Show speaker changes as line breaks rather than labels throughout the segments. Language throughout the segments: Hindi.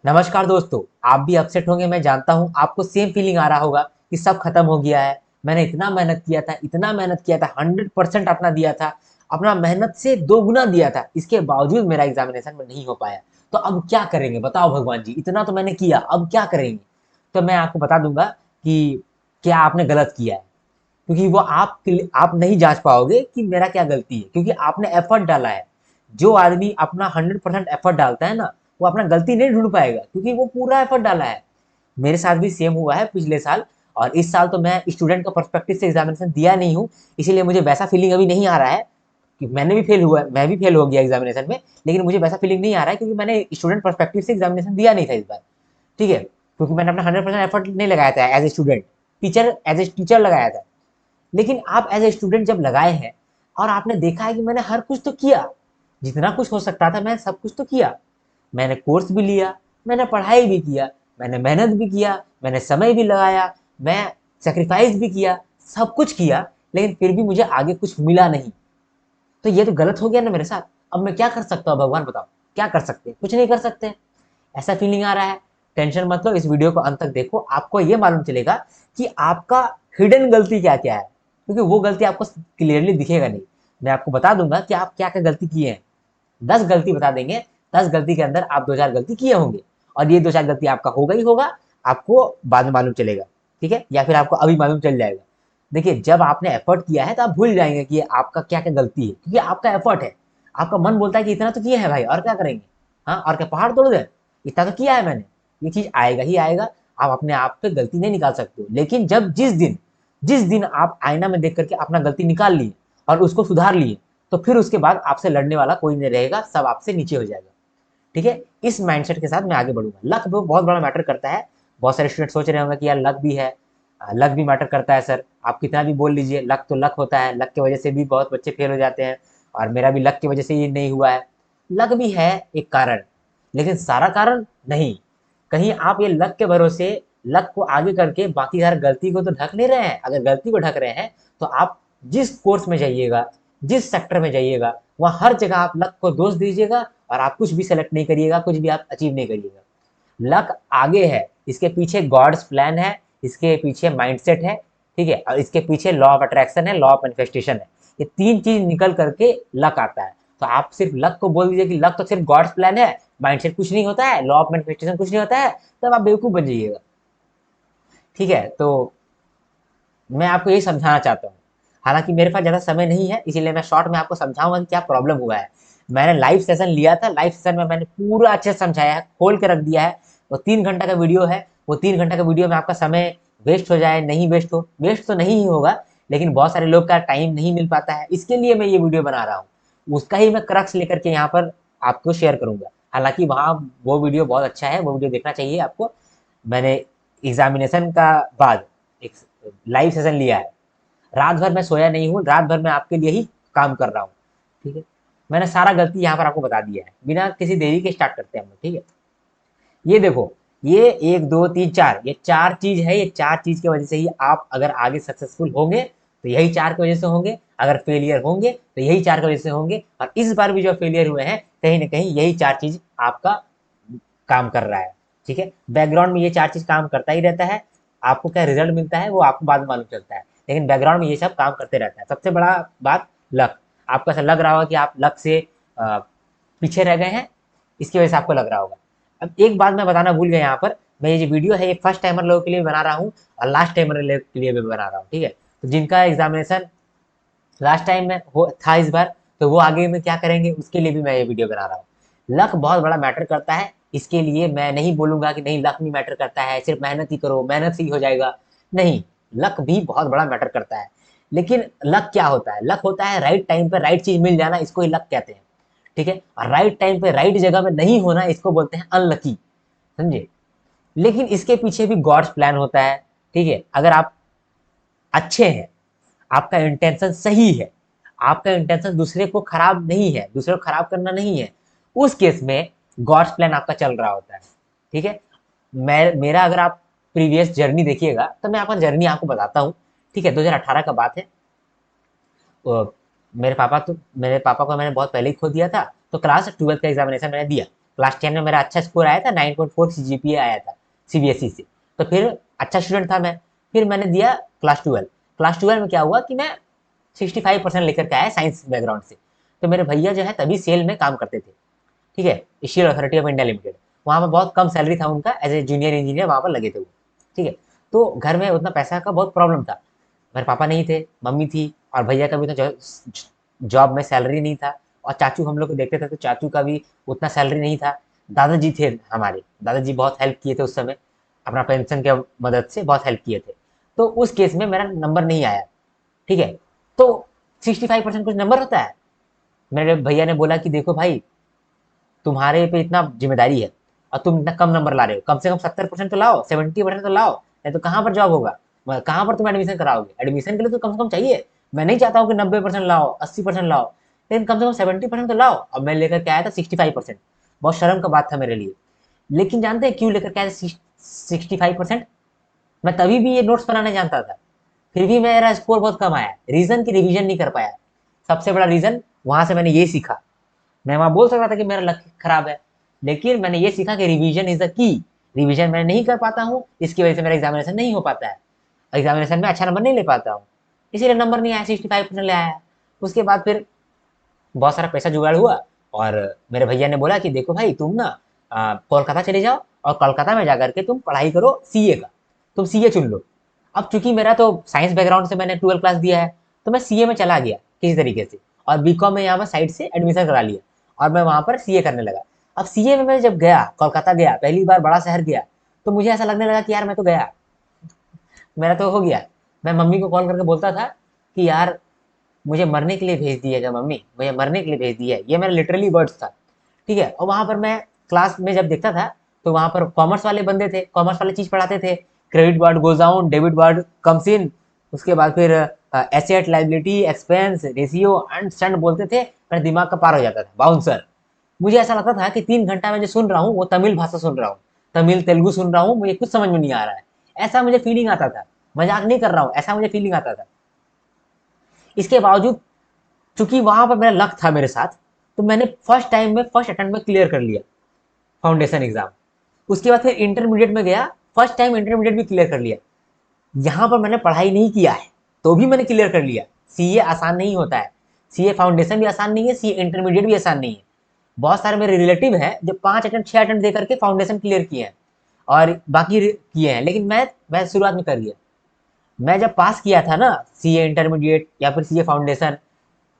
नमस्कार दोस्तों। आप भी अपसेट होंगे, मैं जानता हूँ। आपको सेम फीलिंग आ रहा होगा कि सब खत्म हो गया है। मैंने इतना मेहनत किया था, इतना मेहनत किया था, 100% अपना दिया था, अपना मेहनत से 2 गुना दिया था, इसके बावजूद मेरा एग्जामिनेशन में नहीं हो पाया। तो अब क्या करेंगे बताओ भगवान जी, इतना तो मैंने किया, अब क्या करेंगे? तो मैं आपको बता दूंगा कि क्या आपने गलत किया है। क्योंकि वो आप नहीं जांच पाओगे कि मेरा क्या गलती है, क्योंकि आपने एफर्ट डाला है। जो आदमी अपना 100% एफर्ट डालता है ना, वो अपना गलती नहीं ढूंढ पाएगा, क्योंकि वो पूरा एफर्ट डाला है। मेरे साथ भी सेम हुआ है पिछले साल। और इस साल तो मैं स्टूडेंट का पर्सपेक्टिव से एग्जामिनेशन दिया नहीं हूँ, इसीलिए मुझे वैसा फीलिंग अभी नहीं आ रहा है कि मैं भी फेल हो गया एग्जामिनेशन में। लेकिन मुझे वैसा फीलिंग नहीं आ रहा है, क्योंकि मैंने स्टूडेंट पर्सपेक्टिव से एग्जामिनेशन दिया नहीं था इस बार। ठीक है, क्योंकि मैंने अपना 100% एफर्ट नहीं लगाया था as a student. As a teacher लगाया था। लेकिन आप एज ए स्टूडेंट जब लगाए हैं और आपने देखा है कि मैंने हर कुछ तो किया, जितना कुछ हो सकता था मैंने सब कुछ तो किया। मैंने कोर्स भी लिया, मैंने पढ़ाई भी किया, मैंने मेहनत भी किया, मैंने समय भी लगाया, मैं सेक्रीफाइस भी किया, सब कुछ किया। लेकिन फिर भी मुझे आगे कुछ मिला नहीं। तो ये तो गलत हो गया ना मेरे साथ। अब मैं क्या कर सकता हूँ भगवान बताओ? क्या कर सकते हैं? कुछ नहीं कर सकते। ऐसा फीलिंग आ रहा है। टेंशन मत लो, इस वीडियो को अंत तक देखो, आपको ये मालूम चलेगा कि आपका हिडन गलती क्या क्या है। क्योंकि वो गलती आपको क्लियरली दिखेगा नहीं। मैं आपको बता दूंगा कि आप क्या क्या गलती किए हैं। 10 गलती बता देंगे। 10 गलती के अंदर आप 2-4 गलती किए होंगे। और ये 2-4 गलती आपका होगा ही होगा। आपको बाद में मालूम चलेगा। ठीक है, या फिर आपको अभी मालूम चल जाएगा। देखिए, जब आपने एफर्ट किया है तो आप भूल जाएंगे कि आपका क्या क्या गलती है, क्योंकि आपका एफर्ट है। आपका मन बोलता है कि इतना तो किया है भाई, और क्या करेंगे? हाँ, और क्या पहाड़ तोड़ दे? इतना तो किया है मैंने। ये चीज आएगा ही आएगा। आप अपने आप पे गलती नहीं निकाल सकते हो। लेकिन जब जिस दिन आप आईना में देख करके अपना गलती निकाल लिए और उसको सुधार लिए, तो फिर उसके बाद आपसे लड़ने वाला कोई नहीं रहेगा, सब आपसे नीचे हो जाएगा। ठीक है, इस माइंडसेट के साथ मैं आगे बढ़ूंगा। लक बहुत बड़ा मैटर करता है। बहुत सारे स्टूडेंट सोच रहे होंगे कि यार लक भी है। लक भी मैटर करता है सर, आप कितना भी बोल लीजिए, लक तो लक होता है। लक की वजह से भी बहुत बच्चे फेल हो जाते हैं। और मेरा भी लक की वजह से ये नहीं हुआ है। लक भी है एक कारण, लेकिन सारा कारण नहीं। कहीं आप ये लक के भरोसे लक को आगे करके बाकी हर गलती को तो ढक नहीं रहे हैं। अगर गलती को ढक रहे हैं तो आप जिस कोर्स में जाइएगा, जिस सेक्टर में जाइएगा, वहां हर जगह आप लक को दोष दीजिएगा और आप कुछ भी सेलेक्ट नहीं करिएगा, कुछ भी आप अचीव नहीं करिएगा। लक आगे है, इसके पीछे गॉड्स प्लान है, इसके पीछे माइंडसेट है। ठीक है, और इसके पीछे लॉ ऑफ अट्रैक्शन है, लॉ ऑफ मैनिफेस्टेशन है। ये तीन चीज निकल करके लक आता है। तो आप सिर्फ लक को बोल दीजिए कि लक तो सिर्फ गॉड्स प्लान है, माइंडसेट कुछ नहीं होता है, लॉ ऑफ मैनिफेस्टेशन कुछ नहीं होता है, तब आप बेवकूफ बन जाइएगा। ठीक है, तो मैं आपको यही समझाना चाहता हूँ। हालांकि मेरे पास ज़्यादा समय नहीं है, इसीलिए मैं शॉर्ट में आपको समझाऊंगा कि क्या प्रॉब्लम हुआ है। मैंने लाइव सेशन लिया था, लाइव सेशन में मैंने पूरा अच्छे से समझाया है, खोल के रख दिया है। वो 3 घंटा का वीडियो है। वो 3 घंटा का वीडियो में आपका समय वेस्ट हो जाए, नहीं वेस्ट हो, वेस्ट तो नहीं ही होगा। लेकिन बहुत सारे लोग का टाइम नहीं मिल पाता है, इसके लिए मैं ये वीडियो बना रहा हूँ। उसका ही मैं क्रक्स लेकर के यहाँ पर आपको शेयर करूंगा। हालांकि वहाँ वो वीडियो बहुत अच्छा है, वो वीडियो देखना चाहिए आपको। मैंने एग्जामिनेशन का बाद एक लाइव सेशन लिया है। रात भर मैं सोया नहीं हूँ, रात भर मैं आपके लिए ही काम कर रहा हूँ। ठीक है, मैंने सारा गलती यहाँ पर आपको बता दिया है, बिना किसी देरी के स्टार्ट करते हैं हम लोग। ठीक है, ये देखो, ये 1 2 3 4, ये 4 चीज है। ये 4 चीज की वजह से ही आप अगर आगे सक्सेसफुल होंगे तो यही 4 की वजह से होंगे, अगर फेलियर होंगे तो यही 4 की वजह से होंगे। और इस बार भी जो फेलियर हुए हैं, कहीं ना कहीं यही 4 चीज आपका काम कर रहा है। ठीक है, बैकग्राउंड में ये 4 चीज काम करता ही रहता है। आपको क्या रिजल्ट मिलता है वो आपको बाद में मालूम चलता है, लेकिन बैकग्राउंड में ये सब काम करते रहता है। सबसे बड़ा बात, लक। आपको ऐसा लग रहा होगा कि आप लक से पीछे रह गए हैं, इसकी वजह से आपको लग रहा होगा। अब एक बात मैं बताना भूल गया यहाँ पर, मैं ये जो वीडियो है ये फर्स्ट टाइमर लोगों के लिए बना रहा हूँ और लास्ट टाइमर के लिए भी बना रहा हूँ। ठीक है, तो जिनका एग्जामिनेशन लास्ट टाइम में हो था इस बार, तो वो आगे में क्या करेंगे उसके लिए भी मैं ये वीडियो बना रहा हूँ। लक बहुत बड़ा मैटर करता है, इसके लिए मैं नहीं बोलूंगा कि नहीं लक नहीं मैटर करता है, सिर्फ मेहनत ही करो, मेहनत से ही हो जाएगा। नहीं, लक भी बहुत बड़ा मैटर करता है। लेकिन लक क्या होता है? लक होता है राइट टाइम पर राइट चीज मिल जाना, इसको ही लक कहते हैं। ठीक है, और राइट टाइम पे राइट जगह में नहीं होना, इसको बोलते हैं अनलकी। समझे? लेकिन इसके पीछे भी गॉड्स प्लान होता है। ठीक है, अगर आप अच्छे हैं, आपका इंटेंशन सही है, आपका इंटेंशन दूसरे को खराब नहीं है, दूसरे को खराब करना नहीं है, उस केस में गॉड्स प्लान आपका चल रहा होता है। ठीक है, मैं मेरा अगर आप प्रीवियस जर्नी देखिएगा तो मैं आपका जर्नी आपको बताता हूँ। ठीक है, 2018 का बात है। मेरे पापा को मैंने बहुत पहले ही खो दिया था। तो क्लास 12th का एग्जामिनेशन मैंने दिया। क्लास 10 में मेरा अच्छा स्कोर आया था, 9.4 CGPA आया था CBSE से। तो फिर अच्छा स्टूडेंट था मैं। फिर मैंने दिया क्लास 12। क्लास 12 में क्या हुआ कि मैं 65% लेकर के आया साइंस बैकग्राउंड से। तो मेरे भैया जो है तभी सेल में काम करते थे, ठीक है, steel authority of India limited. वहाँ पर बहुत कम सैलरी था उनका, एज ए जूनियर इंजीनियर वहाँ पर लगे थे वो, ठीक है। तो घर में उतना पैसा का बहुत प्रॉब्लम था। मेरे पापा नहीं थे, मम्मी थी, और भैया का भी उतना जॉब में सैलरी नहीं था। और चाचू हम लोग को देखते थे तो चाचू का भी उतना सैलरी नहीं था। दादाजी थे हमारे, दादाजी बहुत हेल्प किए थे उस समय, अपना पेंशन के मदद से बहुत हेल्प किए थे। तो उस केस में मेरा नंबर नहीं आया, ठीक है। तो 65% कुछ नंबर होता है। मेरे भैया ने बोला कि देखो भाई, तुम्हारे पे इतना जिम्मेदारी है और तुम इतना कम नंबर ला रहे हो, कम से कम 70% तो लाओ, 70% तो लाओ, नहीं तो कहाँ पर जॉब होगा, कहाँ पर तुम एडमिशन कराओगे, एडमिशन के लिए तो कम से कम चाहिए। मैं नहीं चाहता हूँ कि 90% लाओ, 80% लाओ, लेकिन कम से कम 70% तो लाओ। अब मैं लेकर के आया था 65%। बहुत शर्म का बात था मेरे लिए। लेकिन जानते हैं क्यों लेकर के आया था 65%? मैं तभी भी ये नोट्स बनाने जानता था, फिर भी मेरा स्कोर बहुत कम आया। रीजन की रिवीजन नहीं कर पाया। सबसे बड़ा रीजन, वहां से मैंने ये सीखा। मैं वहां बोल सकता था कि मेरा लक खराब है, लेकिन मैंने ये सीखा कि revision is the key. Revision मैं नहीं कर पाता हूँ, इसकी वजह से मेरा एग्जामिनेशन नहीं हो पाता है, एग्जामिनेशन में अच्छा नंबर नहीं ले पाता हूँ, इसीलिए नंबर नहीं आया, 65% ले आया। उसके बाद फिर बहुत सारा पैसा जुगाड़ हुआ, और मेरे भैया ने बोला कि देखो भाई, तुम ना कोलकाता चले जाओ, और कोलकाता में जाकर के तुम पढ़ाई करो सीए का, तुम सीए चुन लो। अब चूंकि मेरा तो साइंस बैकग्राउंड से मैंने 12 क्लास दिया है, तो मैं सीए में चला गया किसी तरीके से, और बीकॉम में यहाँ पर साइड से एडमिशन करा लिया, और मैं वहां पर सीए करने लगा। अब सीए में मैं जब गया, कोलकाता गया, पहली बार बड़ा शहर गया, तो मुझे ऐसा लगने लगा कि यार मैं तो गया, मेरा तो हो गया। मैं मम्मी को कॉल करके बोलता था कि यार मुझे मरने के लिए भेज दिया गया, मम्मी मुझे मरने के लिए भेज दिया है, ये मेरा लिटरली वर्ड्स था, ठीक है। और वहां पर मैं क्लास में जब देखता था, तो वहां पर कॉमर्स वाले बंदे थे, कॉमर्स वाले चीज पढ़ाते थे, credit word goes down, debit word comes in, उसके बाद फिर asset liability expense ratio and stand बोलते थे। मेरा दिमाग का पार हो जाता था, बाउंसर। मुझे ऐसा लगता था कि 3 घंटा मैं जो सुन रहा हूँ वो तमिल भाषा सुन रहा हूँ, तमिल तेलुगु सुन रहा हूँ, मुझे कुछ समझ में नहीं आ रहा है। ऐसा मुझे फीलिंग आता था, मजाक नहीं कर रहा हूँ, ऐसा मुझे फीलिंग आता था। इसके बावजूद, चूंकि वहां पर मेरा लक था मेरे साथ, तो मैंने फर्स्ट टाइम में, फर्स्ट अटेम्प्ट में क्लियर कर लिया फाउंडेशन एग्जाम। उसके बाद फिर इंटरमीडिएट में गया, फर्स्ट टाइम इंटरमीडिएट भी क्लियर कर लिया। यहाँ पर मैंने पढ़ाई नहीं किया है, तो भी मैंने क्लियर कर लिया। सीए आसान नहीं होता है, सीए फाउंडेशन भी आसान नहीं है, सीए इंटरमीडिएट भी आसान नहीं है। बहुत सारे मेरे रिलेटिव हैं जो 5 अटेम्प्ट 6 अटेम्प्ट दे करके फाउंडेशन क्लियर किए हैं, और बाकी किए हैं, लेकिन मैं शुरुआत में कर गया। मैं जब पास किया था ना सीए इंटरमीडिएट या फिर सीए फाउंडेशन,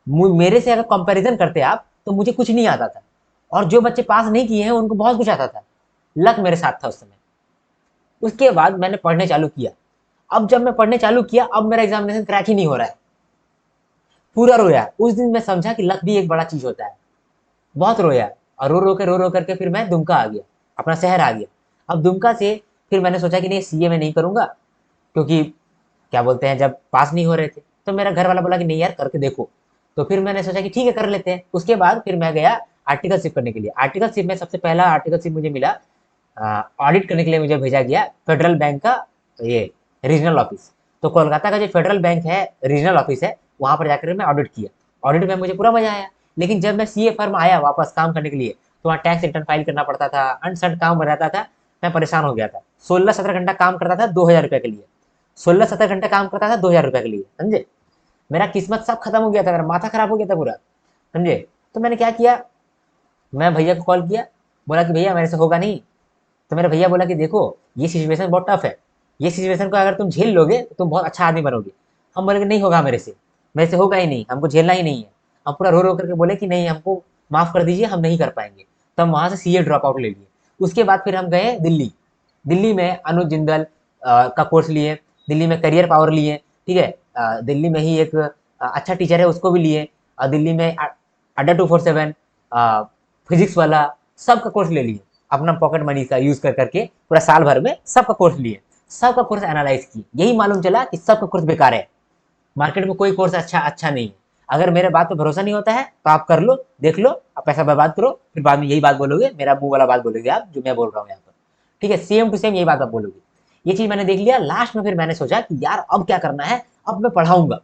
मेरे से अगर कंपैरिजन करते आप, तो मुझे कुछ नहीं आता था, और जो बच्चे पास नहीं किए हैं उनको बहुत कुछ आता था। लक मेरे साथ था उस समय। उसके बाद मैंने पढ़ने चालू किया। अब जब मैं पढ़ने चालू किया, अब मेरा एग्जामिनेशन क्रैक ही नहीं हो रहा है, पूरा रोया। उस दिन मैं समझा कि लक भी एक बड़ा चीज होता है। बहुत रोया, और रो रो करके फिर मैं दुमका आ गया, अपना शहर आ गया। अब दुमका से फिर मैंने सोचा कि नहीं, सीए में नहीं करूंगा, क्योंकि क्या बोलते हैं, जब पास नहीं हो रहे थे, तो मेरा घर वाला बोला कि नहीं यार करके देखो। तो फिर मैंने सोचा कि ठीक है कर लेते हैं। उसके बाद फिर मैं गया आर्टिकलशिप करने के लिए। आर्टिकलशिप में सबसे पहला आर्टिकलशिप मुझे मिला, ऑडिट करने के लिए मुझे भेजा गया फेडरल बैंक का, ये रीजनल ऑफिस। तो कोलकाता का जो फेडरल बैंक है, रीजनल ऑफिस है, वहां पर जाकर मैं ऑडिट किया। ऑडिट में मुझे पूरा मजा आया। लेकिन जब मैं सीए फर्म आया वापस काम करने के लिए, तो वहाँ टैक्स रिटर्न फाइल करना पड़ता था, अनसर्ट काम रहता था। मैं परेशान हो गया था। 16-17 घंटा काम करता था 2,000 रुपये के लिए, 16-17 घंटे काम करता था 2,000 रुपये के लिए, समझे। मेरा किस्मत सब खत्म हो गया था, मेरा माथा खराब हो गया था पूरा, समझे। तो मैंने क्या किया, मैं भैया को कॉल किया, बोला कि भैया मेरे से होगा नहीं। तो मेरे भैया बोला कि देखो, ये सिचुएशन बहुत टफ है, ये सिचुएशन को अगर तुम झेल लोगे तो तुम बहुत अच्छा आदमी बनोगे। हम बोले कि नहीं होगा मेरे से, मेरे से होगा ही नहीं, हमको झेलना ही नहीं है। हम पूरा रो रो करके बोले कि नहीं, हमको माफ कर दीजिए, हम नहीं कर पाएंगे। तो हम वहां से सीए ड्रॉप आउट ले लिए। उसके बाद फिर हम गए दिल्ली। दिल्ली में अनुज जिंदल का कोर्स लिए, दिल्ली में करियर पावर लिए, ठीक है। दिल्ली में ही एक अच्छा टीचर है, उसको भी लिए। और दिल्ली में अड्डा 247 फिजिक्स वाला, सबका कोर्स ले लिए। अपना पॉकेट मनी का यूज कर करके पूरा साल भर में सबका कोर्स लिए, सबका कोर्स एनालाइज किए। यही मालूम चला कि सबका कोर्स बेकार है, मार्केट में कोई कोर्स अच्छा अच्छा नहीं है। अगर मेरे बात पे भरोसा नहीं होता है तो आप कर लो, देख लो, आप पैसा बर्बाद करो, फिर बाद में यही बात बोलोगे, मेरा मुंह वाला बात बोलोगे आप, जो मैं बोल रहा हूँ यहाँ पर, ठीक है। सेम टू सेम यही बात आप बोलोगे। ये चीज मैंने देख लिया। लास्ट में फिर मैंने सोचा कि यार अब क्या करना है, अब मैं पढ़ाऊंगा,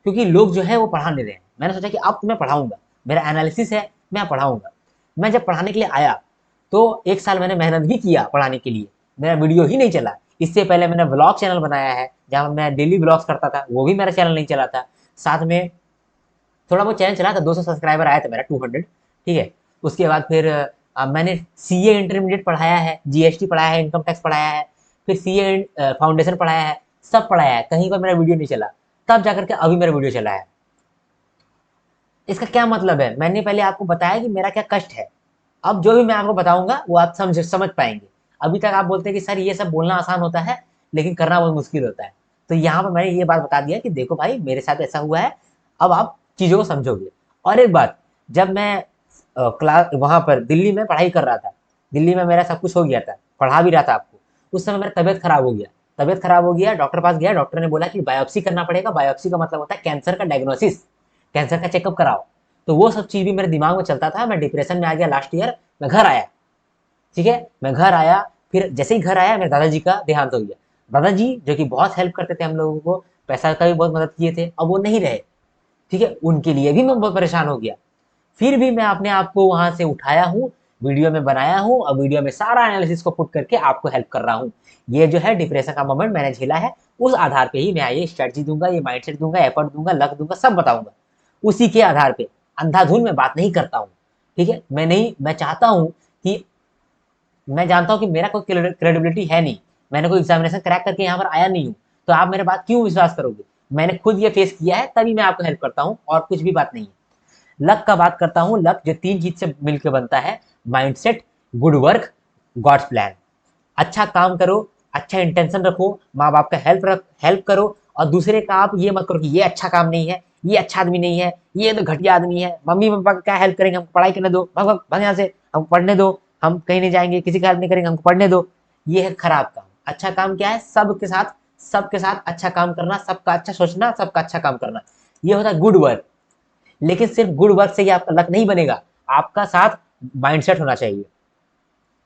क्योंकि लोग जो है वो पढ़ा नहीं रहे हैं। मैंने सोचा कि अब तो मैं पढ़ाऊंगा, मेरा एनालिसिस है, मैं पढ़ाऊंगा। मैं जब पढ़ाने के लिए आया, तो 1 साल मैंने मेहनत भी किया पढ़ाने के लिए, मेरा वीडियो ही नहीं चला। इससे पहले मैंने व्लॉग चैनल बनाया है, जहाँ मैं डेली व्लॉग्स करता था, वो भी मेरा चैनल नहीं चला था। साथ में थोड़ा बहुत चैनल चला था, 200 सब्सक्राइबर आया था मेरा, 200, ठीक है। उसके बाद फिर मैंने सीए इंटरमीडिएट पढ़ाया है, जीएसटी पढ़ाया है, इनकम टैक्स पढ़ाया है, फिर सीए फाउंडेशन पढ़ाया है, सब पढ़ाया है, कहीं पर मेरा वीडियो नहीं चला। तब जाकर के अभी मेरा वीडियो चला है। इसका क्या मतलब है? मैंने पहले आपको बताया कि मेरा क्या कष्ट है। अब जो भी मैं आपको बताऊंगा वो आप समझ पाएंगे। अभी तक आप बोलते हैं कि सर ये सब बोलना आसान होता है, लेकिन करना बहुत मुश्किल होता है। तो यहाँ पर मैंने ये बात बता दिया कि देखो भाई, मेरे साथ ऐसा हुआ है, अब आप चीज़ों को समझोगे। और एक बात, जब मैं क्लास वहाँ पर दिल्ली में पढ़ाई कर रहा था, दिल्ली में मेरा सब कुछ हो गया था, पढ़ा भी रहा था आपको, उस समय मेरा तबियत खराब हो गया। तबियत खराब हो गया, डॉक्टर पास गया, डॉक्टर ने बोला कि बायोप्सी करना पड़ेगा। बायोप्सी का मतलब होता है कैंसर का डायग्नोसिस, कैंसर का चेकअप कराओ। तो वो सब चीज़ भी मेरे दिमाग में चलता था। मैं डिप्रेशन में आ गया लास्ट ईयर। मैं घर आया, ठीक है, मैं घर आया, फिर जैसे ही घर आया मेरे दादाजी का देहांत हो गया। दादाजी जो कि बहुत हेल्प करते थे हम लोगों को, पैसा का भी बहुत मदद किए थे, अब वो नहीं रहे, ठीक है। उनके लिए भी मैं बहुत परेशान हो गया। फिर भी मैं अपने आप को वहां से उठाया हूँ, वीडियो में बनाया हूँ, और वीडियो में सारा एनालिसिस को पुट करके आपको हेल्प कर रहा हूँ। ये जो है डिप्रेशन का मोमेंट मैंने झेला है, उस आधार पे ही मैं ये स्ट्रेटजी दूंगा, ये माइंडसेट दूंगा, एफर्ट दूंगा, लक दूंगा, सब बताऊंगा। उसी के आधार पे अंधाधुन में बात नहीं करता हूँ, ठीक है। मैं चाहता हूँ कि, मैं जानता हूँ कि मेरा कोई क्रेडिबिलिटी है नहीं, मैंने कोई एग्जामिनेशन क्रैक करके यहाँ पर आया नहीं हूँ, तो आप मेरे बात क्यों विश्वास करोगे? मैंने खुद ये फेस किया है, तभी मैं आपको हेल्प करता हूँ, और कुछ भी बात नहीं है। लक का बात करता हूँ। लक जो 3 चीज से मिलकर बनता है: mindset, good work, God's plan. अच्छा काम करो, अच्छा इंटेंशन रखो, माँ बाप का हेल्प करो, और दूसरे का आप ये मत करो कि ये अच्छा काम नहीं है, ये अच्छा आदमी नहीं है, ये तो घटिया आदमी है, मम्मी पापा का क्या हेल्प करेंगे, हमको पढ़ाई करने दो, भाग भाग भाग यहाँ से, हमको पढ़ने दो, हम कहीं नहीं जाएंगे, किसी का हेल्प नहीं करेंगे, हमको पढ़ने दो। ये है खराब काम। अच्छा काम क्या है? सबके साथ अच्छा काम करना, सबका अच्छा सोचना, सबका अच्छा काम करना, ये होता है गुड वर्क। लेकिन सिर्फ गुड वर्क से ही आपका लक नहीं बनेगा, आपका साथ माइंडसेट होना चाहिए।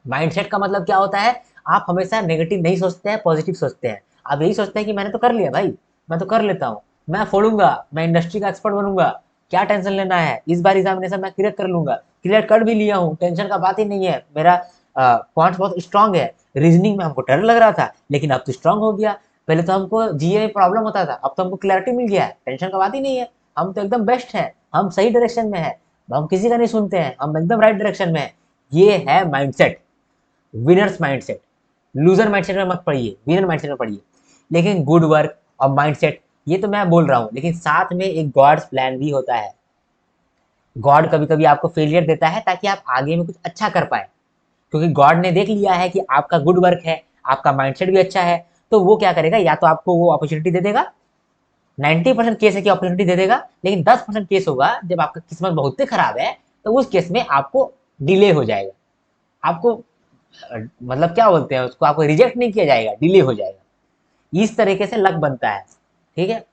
माइंडसेट का मतलब क्या होता है? आप हमेशा नेगेटिव नहीं सोचते हैं, पॉजिटिव सोचते हैं। आप यही सोचते हैं कि मैंने तो कर लिया भाई, मैं तो कर लेता हूँ, मैं फोड़ूंगा, मैं इंडस्ट्री का एक्सपर्ट बनूंगा, क्या टेंशन लेना है, इस बार एग्जामिनेशन मैं क्लियर कर लूंगा, क्लियर कर भी लिया हूँ, टेंशन का बात ही नहीं है, मेरा पॉइंट बहुत स्ट्रांग है। रीजनिंग में हमको डर लग रहा था, लेकिन अब तो स्ट्रांग हो गया। पहले तो हमको जीए में प्रॉब्लम होता था, अब तो हमको क्लैरिटी मिल गया है, टेंशन का बात ही नहीं है, हम तो एकदम बेस्ट हैं, हम सही डायरेक्शन में है, हम किसी का नहीं सुनते हैं, हम एकदम राइट डायरेक्शन में है। ये है mindset, winners mindset. Loser mindset में मत पढ़िए, विनर माइंडसेट में पढ़िए। लेकिन गुड वर्क और माइंडसेट, ये तो मैं बोल रहा हूँ, लेकिन साथ में एक गॉड्स प्लान भी होता है। गॉड कभी कभी आपको फेलियर देता है ताकि आप आगे में कुछ अच्छा कर पाए, क्योंकि गॉड ने देख लिया है कि आपका गुड वर्क है, आपका माइंडसेट भी अच्छा है, तो वो क्या करेगा, या तो आपको वो अपॉर्चुनिटी दे देगा, 90% केस है कि अपॉर्चुनिटी दे देगा, लेकिन 10% केस होगा जब आपका किस्मत बहुत ही खराब है, तो उस केस में आपको डिले हो जाएगा, आपको मतलब क्या बोलते हैं उसको, आपको रिजेक्ट नहीं किया जाएगा, डिले हो जाएगा। इस तरीके से लक बनता है, ठीक है।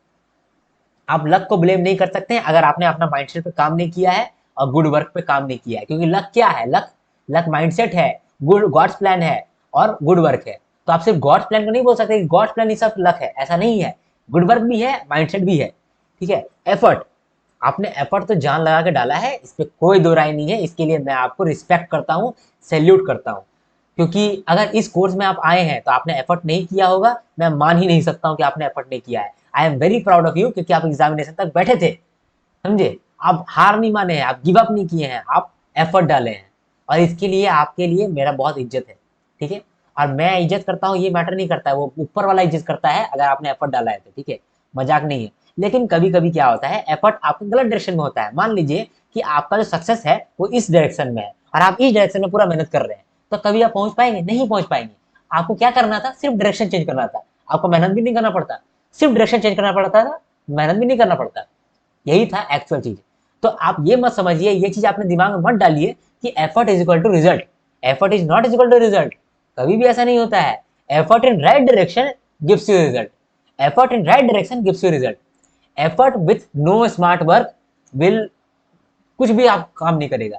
आप लक को ब्लेम नहीं कर सकते हैं अगर आपने अपना माइंडसेट पे काम नहीं किया है और गुड वर्क पे काम नहीं किया है, क्योंकि लक क्या है? लक लक माइंडसेट है, गुड गॉड्स प्लान है, और गुड वर्क है। तो आप सिर्फ गॉड्स प्लान को नहीं बोल सकते कि गॉड्स प्लान ही सब लक है, ऐसा नहीं है। गुड वर्क भी है, माइंडसेट भी है, ठीक है। एफर्ट, आपने एफर्ट तो जान लगा के डाला है, इस पे कोई दो राय नहीं है, इसके लिए मैं आपको रिस्पेक्ट करता हूँ, सैल्यूट करता हूँ। क्योंकि अगर इस कोर्स में आप आए हैं तो आपने एफर्ट नहीं किया होगा, मैं मान ही नहीं सकता हूँ कि आपने एफर्ट नहीं किया है। I am very proud of you, क्योंकि आप एग्जामिनेशन तक बैठे थे, समझे, आप हार नहीं माने हैं, आप गिव अप नहीं किए हैं, आप एफर्ट डाले हैं, और इसके लिए आपके लिए मेरा बहुत इज्जत है, ठीक है। और मैं इज्जत करता हूँ, ये मैटर नहीं करता है, वो ऊपर वाला इज्जत करता है अगर आपने एफर्ट डाला है तो, ठीक है, मजाक नहीं है। लेकिन कभी कभी क्या होता है, एफर्ट आपके गलत डायरेक्शन में होता है। मान लीजिए कि आपका जो सक्सेस है वो इस डायरेक्शन में है, और आप इस डायरेक्शन में पूरा मेहनत कर रहे हैं, तो कभी आप पहुंच पाएंगे? नहीं पहुंच पाएंगे। आपको क्या करना था? सिर्फ डायरेक्शन चेंज करना था, आपको मेहनत भी नहीं करना पड़ता, सिर्फ डायरेक्शन चेंज करना पड़ता था, मेहनत भी नहीं करना पड़ता। यही था एक्चुअल चीज। तो आप ये मत समझिए, ये चीज आपने दिमाग में मत डालिए कि effort is equal to result. Effort is not is equal to result, कभी भी ऐसा नहीं होता है। Effort in right direction gives you result, effort in right direction gives you result. Effort with no smart work will, कुछ भी आप काम नहीं करेगा।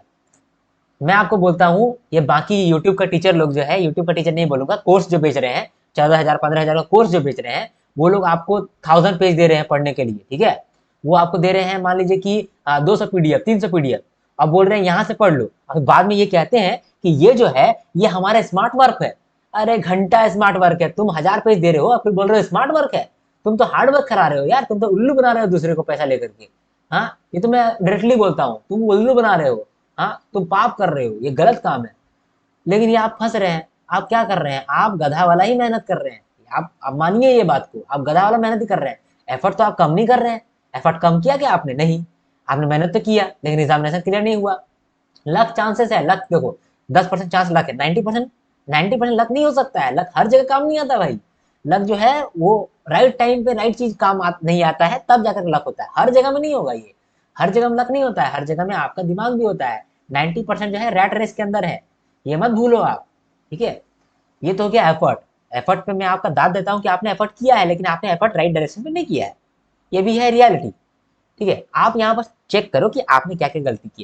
मैं आपको बोलता हूँ, ये बाकी यूट्यूब का टीचर लोग जो है, यूट्यूब का टीचर नहीं बोलूंगा, कोर्स जो बेच रहे हैं, 14,000 15,000 का कोर्स जो बेच रहे हैं, वो लोग आपको 1000 पेज दे रहे हैं पढ़ने के लिए, ठीक है। वो आपको दे रहे हैं मान लीजिए कि 200 पीडीएफ, 300 पीडीएफ, अब बोल रहे हैं यहाँ से पढ़ लो, अब बाद में ये कहते हैं कि ये जो है ये हमारा स्मार्ट वर्क है। अरे घंटा स्मार्ट वर्क है, तुम 1000 पेज दे रहे हो, फिर बोल रहे हो स्मार्ट वर्क है। तुम तो हार्ड वर्क करा रहे हो यार, तुम तो उल्लू बना रहे हो दूसरे को पैसा लेकर के। हाँ, ये तो मैं डायरेक्टली बोलता हूँ, तुम उल्लू बना रहे हो। हाँ, तुम पाप कर रहे हो, ये गलत काम है। लेकिन ये आप फंस रहे हैं। आप क्या कर रहे हैं, आप गधा वाला ही मेहनत कर रहे हैं। आप मानिए ये बात को, आप गधा वाला मेहनत ही कर रहे हैं। एफर्ट तो आप कम नहीं कर रहे हैं। एफर्ट कम किया क्या आपने? नहीं। आपने मेहनत तो किया, लेकिन एग्जामिनेशन क्लियर नहीं हुआ। लक चांसेस है, लक देखो 10% चांस लक है, 90% लक नहीं हो सकता है। लक हर जगह काम नहीं आता भाई। लक जो है वो राइट टाइम पे राइट चीज नहीं आता है, तब जाकर लक होता है। हर जगह में नहीं होगा ये। हर जगह में लक नहीं होता है, हर जगह में आपका दिमाग भी होता है। 90% जो है रैट रेस के अंदर है, ये मत भूलो आप। ठीक है, ये तो हो गया एफर्ट। एफर्ट पे मैं आपका दाद देता हूँ कि आपने एफर्ट किया है, लेकिन आपने एफर्ट राइट डायरेक्शन में नहीं किया है। ये भी है रियलिटी। ठीक है, आप यहाँ पर चेक करो कि आपने क्या क्या गलती की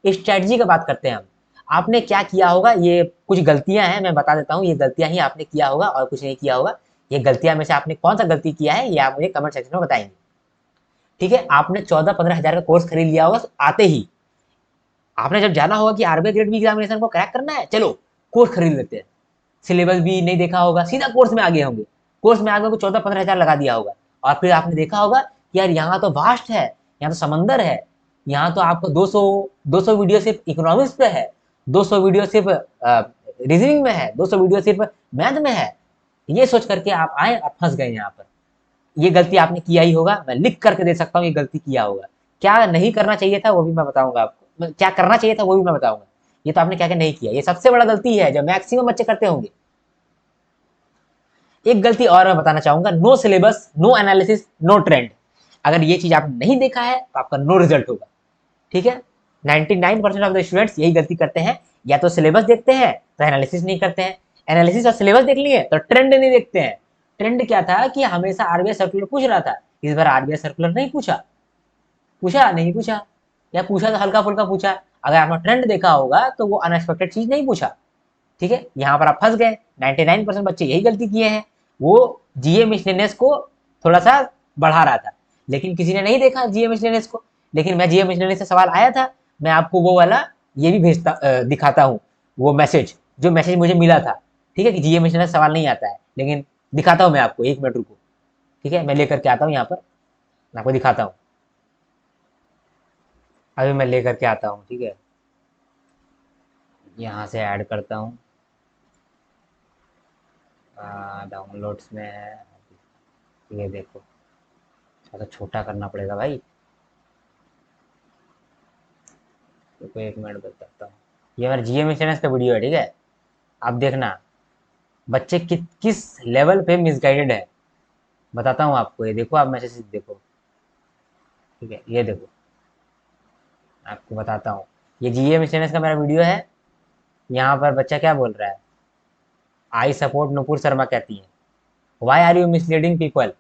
है। स्ट्रेटजी का बात करते हैं हम। आपने क्या किया होगा, ये कुछ गलतियां हैं, मैं बता देता हूँ। ये गलतियां ही आपने किया होगा और कुछ नहीं किया होगा। ये गलतियां में से आपने कौन सा गलती किया है, ये आप मुझे कमेंट सेक्शन में बताएंगे। ठीक है, आपने 14-15 हज़ार का कोर्स खरीद लिया होगा आते ही। आपने जब जाना होगा कि आरबीआई ग्रेड बी एग्जामिनेशन को क्रैक करना है, चलो कोर्स खरीद लेते हैं। सिलेबस भी नहीं देखा होगा, सीधा कोर्स में आगे होंगे। कोर्स में आगे को 14-15 हज़ार लगा दिया होगा। और फिर आपने देखा होगा कि यार यहाँ तो वास्ट है, यहाँ तो समंदर है। यहाँ तो आपको 200 वीडियो सिर्फ इकोनॉमिक्स पे है, 200 वीडियो सिर्फ रीजनिंग में है, 200 वीडियो सिर्फ मैथ में है। ये सोच करके आप आए और फंस गए यहाँ पर। ये गलती आपने किया ही होगा, मैं लिख करके दे सकता हूँ ये गलती किया होगा। क्या नहीं करना चाहिए था वो भी मैं बताऊंगा आपको, क्या करना चाहिए था वो भी मैं बताऊंगा। ये तो आपने क्या क्या नहीं किया, ये सबसे बड़ा गलती है जो मैक्सिमम बच्चे करते होंगे। एक गलती और मैं बताना चाहूंगा, no syllabus, no analysis, no trend. अगर ये चीज आपने नहीं देखा है तो आपका नो रिजल्ट होगा। ठीक है, 99% ऑफ द स्टूडेंट्स यही गलती करते हैं। या तो सिलेबस देखते हैं तो एनालिसिस नहीं करते हैं, एनालिसिस और सिलेबस देख लिए तो ट्रेंड नहीं देखते हैं। ट्रेंड क्या था कि हमेशा आरबीआई सर्कुलर पूछ रहा था, इस बार आरबीआई सर्कुलर नहीं पूछा। पूछा नहीं पूछा, या पूछा तो हल्का फुल्का पूछा। अगर आपने ट्रेंड देखा होगा तो वो अनएक्सपेक्टेड चीज नहीं पूछा। ठीक है, यहाँ पर आप फंस गए। 99% बच्चे यही गलती किए हैं। वो जीए मिसलेनियस को थोड़ा सा बढ़ा रहा था, लेकिन किसी ने नहीं देखा जीए मिसलेनियस को। लेकिन मैं जीए मिसलेनियस से सवाल आया था, मैं आपको वो वाला ये भी दिखाता हूँ, वो मैसेज जो मैसेज मुझे मिला था। ठीक है, कि जीए मिसलेनियस सवाल नहीं आता है, लेकिन दिखाता हूँ मैं आपको, 1 मिनट रुको। ठीक है, मैं लेकर के आता हूँ यहाँ पर, मैं आपको दिखाता हूँ। अभी मैं लेकर के आता हूँ। ठीक है, यहाँ से ऐड करता हूँ, डाउनलोड्स में है। ये देखो, थोड़ा छोटा करना पड़ेगा भाई। तो 1 मिनट बताता हूँ। ये मेरा जीएम इंश्योरेंस का वीडियो है। ठीक है, आप देखना बच्चे किस लेवल पे मिसगाइडेड है, बताता हूँ आपको। ये देखो, आप मैसेज देखो। ठीक है, ये देखो, आपको बताता हूँ। ये जीएम इंश्योरेंस का मेरा वीडियो है। यहाँ पर बच्चा क्या बोल रहा है, आई सपोर्ट नुपुर शर्मा कहती है, why are you misleading people.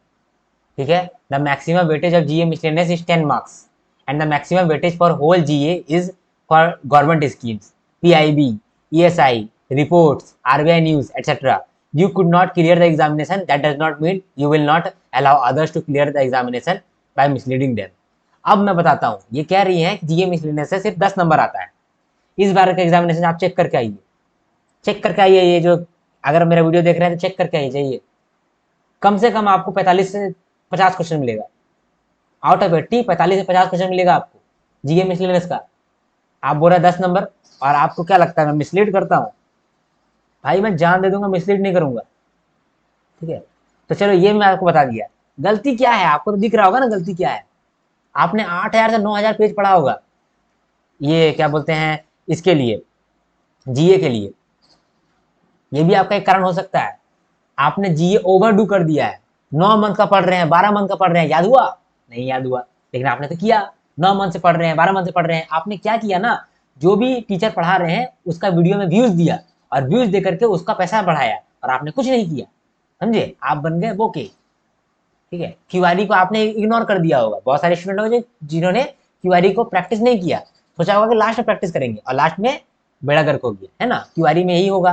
ठीक है, the maximum weightage of GA miscellaneous is 10 marks and the maximum weightage for whole GA is for government schemes, PIB, ESI, reports, RBI news etcetera. You could not clear the examination. That does not mean you will not allow others to clear the examination by misleading them. अब मैं बताता हूँ, ये कह रही है कि जीए मिसलेनियस से सिर्फ 10 नंबर आता है। इस बार का एग्जामिनेशन आप चेक करके आइए, चेक करके आइए। ये जो अगर मेरा वीडियो देख रहे हैं तो चेक करके आइए, जाइए। कम से कम आपको 45 से 50 क्वेश्चन मिलेगा। आउट ऑफ 80 45 से 50 क्वेश्चन मिलेगा आपको जीए मिसलेनियस का। आप बोल रहे 10 नंबर, और आपको क्या लगता है मैं मिसलीड करता हूँ? भाई मैं जान दे दूंगा, मिसलीड नहीं करूंगा। ठीक है, तो चलो ये मैं आपको बता दिया। गलती क्या है आपको तो दिख रहा होगा ना, गलती क्या है। आपने 8,000 से 9,000 पेज पढ़ा होगा, ये क्या बोलते हैं, इसके लिए, जीए के लिए। ये भी आपका एक कारण हो सकता है। आपने जीए ओवर डू कर दिया है, 9 मंथ का पढ़ रहे हैं, 12 मंथ का पढ़ रहे हैं, याद हुआ? नहीं याद हुआ, लेकिन आपने तो किया। 9 मंथ से पढ़ रहे हैं, 12 मंथ से पढ़ रहे हैं, आपने क्या किया ना, जो भी टीचर पढ़ा रहे हैं उसका वीडियो में व्यूज दिया, और व्यूज दे करके उसका पैसा बढ़ाया, और आपने कुछ नहीं किया। समझे, आप बन गए बोके। ठीक है, क्यूआरई को आपने इग्नोर कर दिया होगा। बहुत सारे स्टूडेंट होंगे जिन्होंने क्यूआरई को प्रैक्टिस नहीं किया, सोचा होगा कि लास्ट में प्रैक्टिस करेंगे, और लास्ट में बेड़ा गर्क हो गया, है ना। क्यूआरई में यही होगा।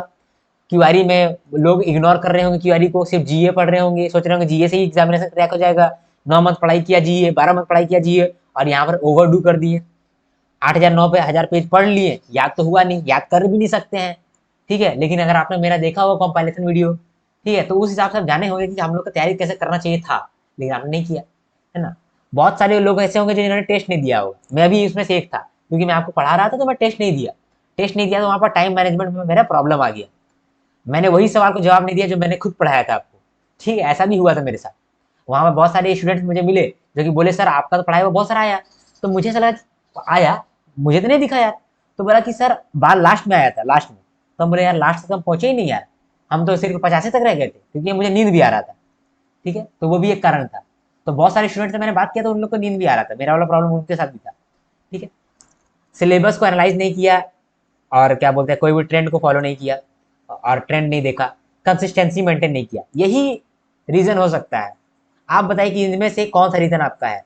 क्यूआरई में लोग इग्नोर कर रहे होंगे क्यूआरई को, सिर्फ जीए पढ़ रहे होंगे, सोच रहे होंगे जीए से ही एग्जामिनेशन क्रैक हो जाएगा। 9 मंथ पढ़ाई किया जीए, 12 मंथ पढ़ाई किया जीए, और यहाँ पर ओवर डू कर दिए। 8000 9 पे 1000 पेज पढ़ लिए, याद तो हुआ नहीं, याद कर भी नहीं सकते हैं, ठीक है। लेकिन अगर आपने मेरा देखा होगा कंपाइलेशन वीडियो, ठीक है, तो उस हिसाब से आप जाने होंगे कि हम लोग को तैयारी कैसे करना चाहिए था, लेकिन आपने नहीं किया, है ना। बहुत सारे लोग ऐसे होंगे जिन्होंने टेस्ट नहीं दिया होगा, मैं भी इसमें से एक था, क्योंकि मैं आपको पढ़ा रहा था तो मैं टेस्ट नहीं दिया। टेस्ट नहीं दिया तो वहाँ पर टाइम मैनेजमेंट में मेरा प्रॉब्लम आ गया, मैंने वही सवाल को जवाब नहीं दिया जो मैंने खुद पढ़ाया था आपको, ठीक है, ऐसा भी हुआ था मेरे साथ। वहाँ पर बहुत सारे स्टूडेंट्स मुझे मिले जो कि बोले सर आपका तो पढ़ाया हुआ बहुत सारा आया, तो मुझे ऐसा लगा कि आया, मुझे तो नहीं दिखा यार। तो बोला कि सर बाल लास्ट में आया था, लास्ट में। तो हम बोले यार लास्ट तक हम पहुंचे ही नहीं यार, हम तो सिर्फ 85 तक रह गए थे, क्योंकि मुझे नींद भी आ रहा था, ठीक है, तो वो भी एक कारण था। तो बहुत सारे स्टूडेंट से मैंने बात किया तो उन लोग को नींद भी आ रहा था, मेरा वाला प्रॉब्लम उनके साथ भी था, ठीक है। सिलेबस को एनालाइज नहीं किया, और क्या बोलते हैं, कोई भी ट्रेंड को फॉलो नहीं किया, और ट्रेंड नहीं देखा, कंसिस्टेंसी मेंटेन नहीं किया, यही रीजन हो सकता है। आप बताइए कि इनमें से कौन सा रीजन आपका है,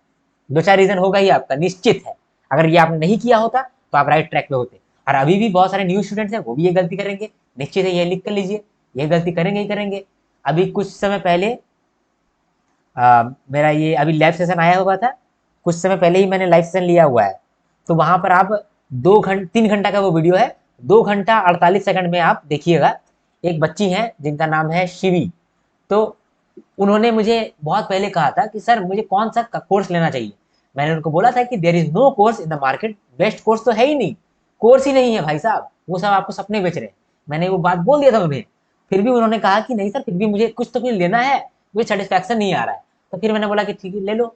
दो चार रीजन होगा ही आपका, निश्चित है। अगर ये आपने नहीं किया होता तो आप राइट ट्रैक पे होते। और अभी भी बहुत सारे न्यू स्टूडेंट्स हैं, वो भी ये गलती करेंगे, निश्चित है, ये लिख कर लीजिए, ये गलती करेंगे ही करेंगे। अभी कुछ समय पहले मेरा ये अभी लाइव सेशन आया हुआ था, कुछ समय पहले ही मैंने लाइव सेशन लिया हुआ है। तो वहां पर आप 3 घंटा का वो वीडियो है, 2 घंटा 48 सेकंड में आप देखिएगा। एक बच्ची है जिनका नाम है शिवी, तो उन्होंने मुझे बहुत पहले कहा था कि सर मुझे कौन सा कोर्स लेना चाहिए। मैंने उनको बोला था कि there is no course in the market, best course तो है ही नहीं, कोर्स ही नहीं है भाई साहब, वो सब आपको सपने बेच रहे हैं। मैंने वो बात बोल दिया था उन्हें, फिर भी उन्होंने कहा कि नहीं सर फिर भी मुझे कुछ तो कुछ लेना है, मुझे सेटिस्फैक्शन नहीं आ रहा है। तो फिर मैंने बोला कि ठीक है ले लो,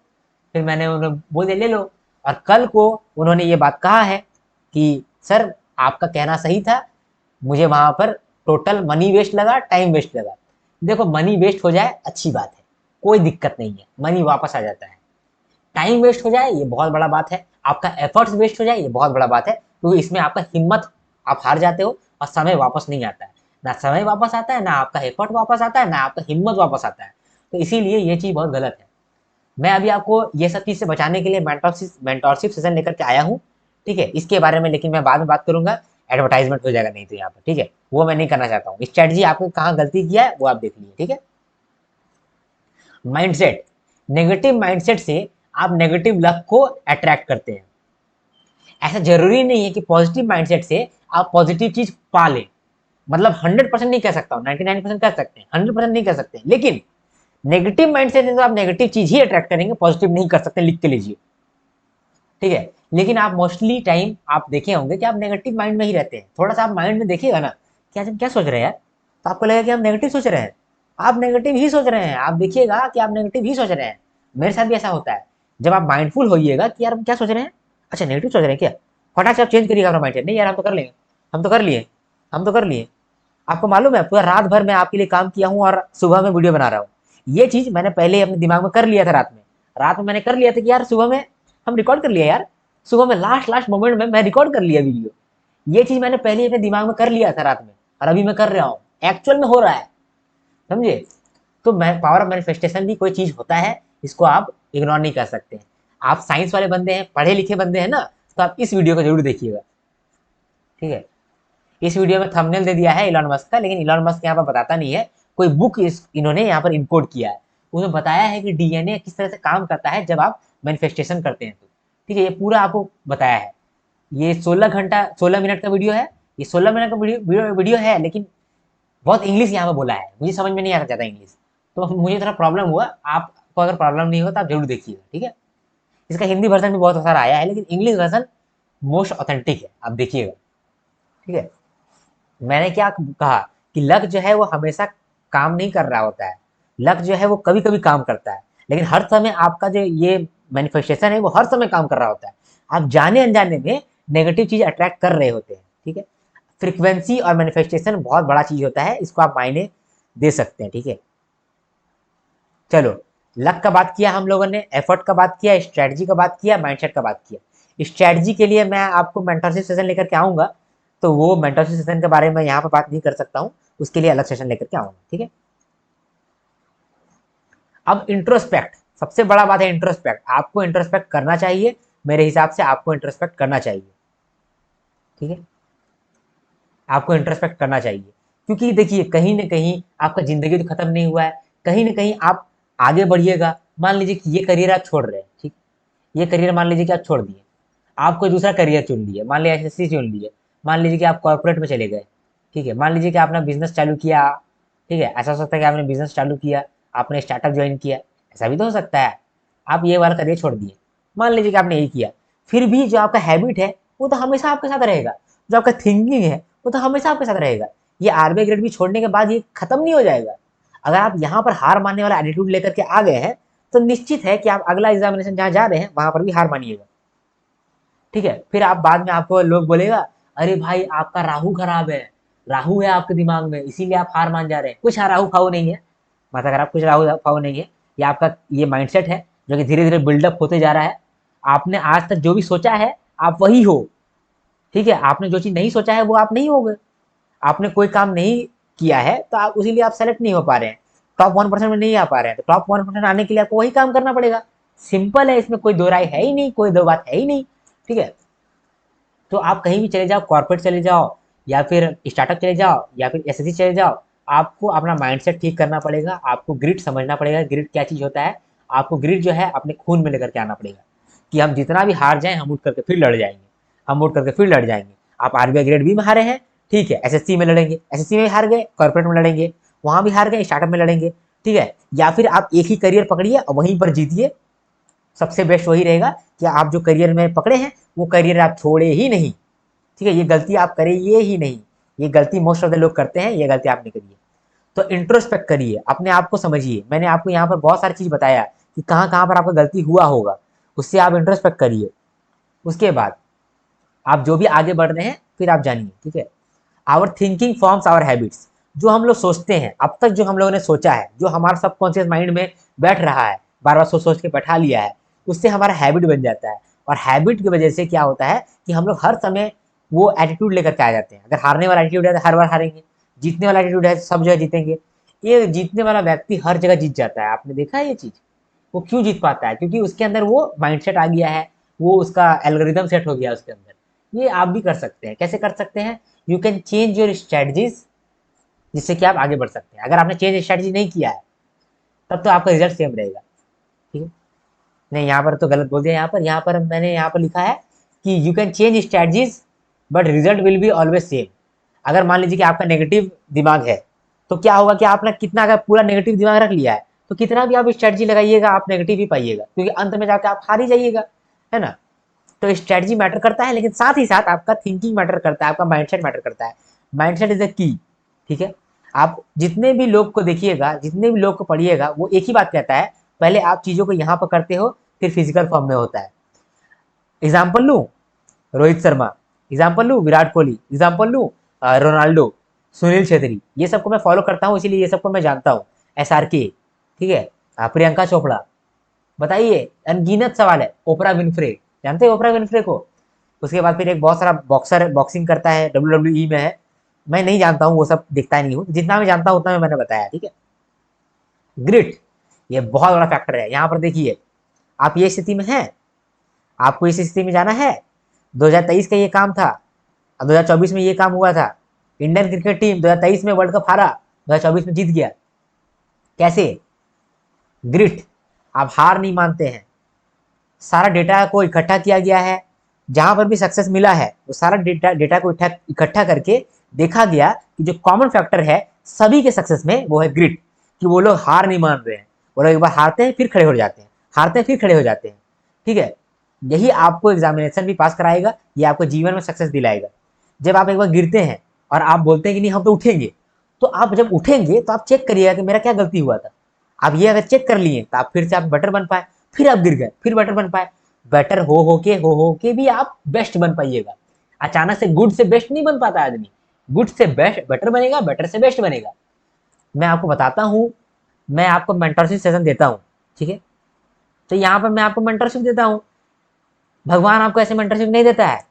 फिर मैंने उन्हें बोल दिया ले लो। और कल को उन्होंने ये बात कहा है कि सर आपका कहना सही था, मुझे वहां पर टोटल मनी वेस्ट लगा, टाइम वेस्ट लगा। देखो मनी वेस्ट हो जाए अच्छी बात है, कोई दिक्कत नहीं है, मनी वापस आ जाता है। टाइम वेस्ट हो जाए ये बहुत बड़ा बात है, आपका एफर्ट्स वेस्ट हो जाए ये बहुत बड़ा बात है, क्योंकि इसमें आपका हिम्मत, आप हार जाते हो और समय वापस नहीं आता है। ना समय वापस आता है, ना आपका एफर्ट वापस आता है, ना आपका हिम्मत वापस आता है। तो इसीलिए ये चीज़ बहुत गलत है। मैं अभी आपको ये सब चीज़ से बचाने के लिए मेंटरशिप सेशन लेकर के आया हूँ, ठीक है, इसके बारे में लेकिन मैं बाद में बात करूंगा, एडवर्टाइजमेंट हो जाएगा नहीं तो यहाँ पर, ठीक है, वो मैं नहीं करना चाहता हूँ। स्ट्रेटजी आपको कहाँ गलती किया है वो आप देख लीजिए, ठीक है। माइंडसेट, नेगेटिव माइंडसेट से आप नेगेटिव लक को अट्रैक्ट करते हैं। ऐसा जरूरी नहीं है कि पॉजिटिव माइंडसेट से आप पॉजिटिव चीज पा लें, मतलब 100% नहीं कह सकता हूँ, 99% कह सकते हैं, 100% नहीं कह सकते हैं, लेकिन नेगेटिव माइंडसेट से तो आप नेगेटिव चीज ही अट्रैक्ट करेंगे, पॉजिटिव नहीं कर सकते, लिख के लीजिए, ठीक है। लेकिन आप मोस्टली टाइम आप देखे होंगे कि आप नेगेटिव माइंड में ही रहते हैं। थोड़ा सा आप माइंड में देखिएगा ना कि आज हम क्या सोच रहे हैं यार, तो आपको लगेगा कि हम नेगेटिव सोच रहे हैं, आप नेगेटिव ही सोच रहे हैं, आप देखिएगा कि आप नेगेटिव ही सोच रहे हैं। मेरे साथ भी ऐसा होता है, जब आप माइंडफुल होइएगा कि यार हम क्या सोच रहे हैं, अच्छा नेगेटिव सोच रहे हैं क्या, फटाक से आप चेंज करिएगा अपना माइंड, नहीं यार हम तो कर लेंगे, हम तो कर लिए, हम तो कर लिए। आपको मालूम है पूरा रात भर मैं आपके लिए काम किया हूँ और सुबह में वीडियो बना रहा हूँ। ये चीज मैंने पहले ही अपने दिमाग में कर लिया था, रात में मैंने कर लिया था कि यार सुबह में हम रिकॉर्ड कर लिया यार, सुबह में लास्ट लास्ट मोमेंट में मैं रिकॉर्ड कर लिया वीडियो। ये चीज मैंने पहले ही अपने दिमाग में कर लिया था रात में, और अभी मैं कर रहा हूँ, एक्चुअल में हो रहा है, समझे। तो मैं पावर ऑफ मैनिफेस्टेशन भी कोई चीज होता है, इसको आप इग्नोर नहीं कर सकते हैं। आप साइंस वाले बंदे हैं, पढ़े लिखे बंदे हैं ना, तो आप इस वीडियो को जरूर देखिएगा, ठीक है। इस वीडियो में थंबनेल दे दिया है इलॉन मस्क का, लेकिन इलॉन मस्क यहाँ पर बताता नहीं है, कोई बुक इन्होंने यहाँ पर इनकोड किया है, उसमें बताया है कि डीएनए किस तरह से काम करता है जब आप मैनिफेस्टेशन करते हैं तो, ठीक है, ये पूरा आपको बताया है। ये 16 मिनट का वीडियो है, ये 16 मिनट का वीडियो है, लेकिन बहुत इंग्लिश यहाँ पे बोला है, मुझे समझ में नहीं आता ज़्यादा इंग्लिश, तो मुझे थोड़ा प्रॉब्लम हुआ। आपको अगर प्रॉब्लम नहीं हो तो आप जरूर देखिएगा, ठीक है। इसका हिंदी वर्जन भी बहुत सारा आया है, लेकिन इंग्लिश वर्जन मोस्ट ऑथेंटिक है, आप देखिएगा, ठीक है। मैंने क्या कहा कि लक जो है वो हमेशा काम नहीं कर रहा होता है, लक जो है वो कभी कभी काम करता है, लेकिन हर समय आपका जो ये मैनिफेस्टेशन है वो हर समय काम कर रहा होता है। आप जाने अनजाने में नेगेटिव चीज अट्रैक्ट कर रहे होते हैं, ठीक है। फ्रीक्वेंसी और मैनिफेस्टेशन बहुत बड़ा चीज होता है, इसको आप मायने दे सकते हैं, ठीक है। चलो, लक का बात किया हम लोगों ने, एफर्ट का बात किया, स्ट्रेटजी का बात किया, माइंडसेट का बात किया। स्ट्रेटजी के लिए मैं आपको मेंटरशिप सेशन लेकर के आऊंगा, तो वो मेंटरशिप सेशन के बारे में यहाँ पर बात नहीं कर सकता हूँ, उसके लिए अलग सेशन लेकर के आऊंगा, ठीक है। अब इंट्रोस्पेक्ट, सबसे बड़ा बात है इंट्रोस्पेक्ट, आपको इंट्रोस्पेक्ट करना चाहिए, मेरे हिसाब से आपको इंट्रोस्पेक्ट करना चाहिए, ठीक है, आपको इंट्रोस्पेक्ट करना चाहिए। क्योंकि देखिए कहीं ना कहीं आपका जिंदगी तो खत्म नहीं हुआ है, कहीं ना कहीं आप आगे बढ़िएगा। मान लीजिए कि ये करियर आप छोड़ रहे हैं, ठीक, ये करियर मान लीजिए कि आप छोड़ दिए, आप कोई दूसरा करियर चुन लिए, मान लीजिए एसएससी चुन लिए, मान लीजिए कि आप कॉर्पोरेट में चले गए, ठीक है, मान लीजिए कि आपने बिजनेस चालू किया, ठीक है, ऐसा हो सकता है कि आपने बिजनेस चालू किया, आपने स्टार्टअप ज्वाइन किया, ऐसा भी तो हो सकता है। आप ये वाला करियर छोड़ दिए, मान लीजिए कि आपने यही किया, फिर भी जो आपका हैबिट है वो तो हमेशा आपके साथ रहेगा, जो आपका थिंकिंग है वो तो हमेशा आपके साथ रहेगा। ये आरबीआई ग्रेड भी छोड़ने के बाद ये खत्म नहीं हो जाएगा। अगर आप यहाँ पर हार मानने वाला एटीट्यूड लेकर के आ गए हैं, तो निश्चित है कि आप अगला एग्जामिनेशन जहाँ जा रहे हैं वहां पर भी हार मानिएगा, ठीक है। फिर आप बाद में आपको लोग बोलेगा, अरे भाई आपका राहु खराब है, राहु है आपके दिमाग में इसीलिए आप हार मान जा रहे हैं। कुछ राहु फाहू नहीं है, मतलब अगर आप कुछ राहु फाहू नहीं है, ये आपका ये माइंडसेट है जो कि धीरे धीरे बिल्डअप होते जा रहा है। आपने आज तक जो भी सोचा है आप वही हो, ठीक है। आपने जो चीज नहीं सोचा है वो आप नहीं हो गए। आपने कोई काम नहीं किया है तो आप इसीलिए आप सेलेक्ट नहीं हो पा रहे हैं, टॉप 1% में नहीं आ पा रहे हैं। तो टॉप 1% आने के लिए आपको वही काम करना पड़ेगा। सिंपल है, इसमें कोई दो राय है ही नहीं, कोई दो बात है ही नहीं, ठीक है। तो आप कहीं भी चले जाओ, कॉर्पोरेट चले जाओ या फिर स्टार्टअप चले जाओ या फिर एसएससी चले जाओ, आपको अपना माइंडसेट ठीक करना पड़ेगा। आपको ग्रिड समझना पड़ेगा, ग्रिड क्या चीज़ होता है। आपको ग्रिड जो है अपने खून में लेकर के आना पड़ेगा कि हम जितना भी हार जाएं हम उठ करके फिर लड़ जाएंगे, हम उठ करके फिर लड़ जाएंगे। आप आरबीआई ग्रेड भी में हारे हैं, ठीक है, एसएससी में लड़ेंगे, एसएससी में हार गए कॉर्पोरेट में लड़ेंगे, वहां भी हार गए स्टार्टअप में लड़ेंगे, ठीक है। या फिर आप एक ही करियर पकड़िए और वहीं पर जीतिए। सबसे बेस्ट वही रहेगा कि आप जो करियर में पकड़े हैं वो करियर आप छोड़े ही नहीं, ठीक है। ये गलती आप करिए ही नहीं, ये गलती मोस्ट ऑफ द लोग करते हैं, ये गलती आप नहीं करिए। तो इंट्रोस्पेक्ट करिए, अपने आप को समझिए। मैंने आपको यहाँ पर बहुत सारी चीज बताया कि कहाँ कहाँ पर आपका गलती हुआ होगा, उससे आप इंट्रोस्पेक्ट करिए। उसके बाद आप जो भी आगे बढ़ रहे हैं फिर आप जानिए, ठीक है। Our thinking forms our habits. जो हम लोग सोचते हैं, अब तक जो हम लोगों ने सोचा है, जो हमारा सबकॉन्शियस माइंड में बैठ रहा है, बार बार सोच सोच के बैठा लिया है, उससे हमारा हैबिट बन जाता है। और हैबिट की वजह से क्या होता है कि हम लोग हर समय वो एटीट्यूड लेकर के आ जाते हैं। अगर हारने वाला एटीट्यूड है तो हर बार हारेंगे, जीतने वाला एटीट्यूड है तो सब जगह जीतेंगे। ये जीतने वाला व्यक्ति हर जगह जीत जाता है, आपने देखा है ये चीज। वो क्यों जीत पाता है? क्योंकि उसके अंदर वो माइंडसेट आ गया है, वो उसका एल्गोरिदम सेट हो गया उसके अंदर। ये आप भी कर सकते हैं। कैसे कर सकते हैं? You can change your strategies, जिससे कि आप आगे बढ़ सकते हैं। अगर आपने चेंज स्ट्रेटजी नहीं किया है तब तो आपका रिजल्ट सेम रहेगा, ठीक है। नहीं, यहाँ पर तो गलत बोल दिया। यहाँ पर मैंने यहाँ पर लिखा है कि you can change strategies but result will be always same. अगर मान लीजिए कि आपका नेगेटिव दिमाग है तो क्या होगा कि आपने कितना अगर पूरा नेगेटिव दिमाग रख लिया है तो कितना भी आप स्ट्रेटजी लगाइएगा आप नेगेटिव ही पाइएगा, क्योंकि अंत में जाकर आप हार ही जाइएगा, है ना। तो स्ट्रेटजी मैटर करता है, लेकिन साथ ही साथ आपका थिंकिंग मैटर करता है, आपका माइंडसेट मैटर करता है। माइंडसेट इज द की, ठीक है। आप जितने भी लोग को देखिएगा, जितने भी लोग को पढ़िएगा, वो एक ही बात कहता है, पहले आप चीजों को यहाँ पर करते हो फिर फिजिकल फॉर्म में होता है। एग्जाम्पल लू, रोहित शर्मा, एग्जाम्पल लू विराट कोहली, एग्जाम्पल लू रोनाल्डो, सुनील छेत्री, ये सबको मैं फॉलो करता हूँ, इसीलिए ये सबको मैं जानता हूँ। SRK, ठीक है, प्रियंका चोपड़ा, बताइए, अनगिनत सवाल है। ओपरा विनफ्रे, जानते हैं ओपरा विनफ्रे को? उसके बाद फिर एक बहुत सारा बॉक्सर बॉक्सिंग करता है, WWE में है। मैं नहीं जानता हूँ, वो सब दिखता नहीं हूँ, जितना मैं जानता हूँ उतना मैंने बताया, ठीक है। ग्रिट, ये बहुत बड़ा फैक्टर है। यहाँ पर देखिए, आप ये स्थिति में हैं, आपको इस स्थिति में जाना है। 2023 का ये काम था, अब 2024 में ये काम हुआ था। इंडियन क्रिकेट टीम 2023 में वर्ल्ड कप हारा, 2024 में जीत गया। कैसे? ग्रिट। आप हार नहीं मानते हैं। सारा डेटा को इकट्ठा किया गया है, जहां पर भी सक्सेस मिला है वो सारा डेटा को इकट्ठा करके देखा गया कि जो कॉमन फैक्टर है सभी के सक्सेस में वो है ग्रिट, कि वो लोग हार नहीं मान रहे हैं। वो लोग एक बार हारते हैं फिर खड़े हो जाते हैं, हारते हैं फिर खड़े हो जाते हैं, ठीक है। यही आपको एग्जामिनेशन भी पास कराएगा, ये आपको जीवन में सक्सेस दिलाएगा। जब आप एक बार गिरते हैं और आप बोलते हैं कि नहीं हम तो उठेंगे, तो आप जब उठेंगे तो आप चेक करिएगा कि मेरा क्या गलती हुआ था। आप ये अगर चेक कर लिए तो आप फिर से आप बेटर बन पाए, फिर आप गिर गए फिर बेटर बन पाए। बेटर हो के भी आप बेस्ट बन पाइएगा। अचानक से गुड से बेस्ट नहीं बन पाता आदमी, गुड से बेस्ट बेटर बनेगा, बेटर से बेस्ट बनेगा। मैं आपको बताता हूँ, मैं आपको मेंटरशिप सेशन देता हूँ, ठीक है। तो यहाँ पर मैं आपको मेंटरशिप देता हूँ, भगवान आपको ऐसे मेंटरशिप नहीं देता है।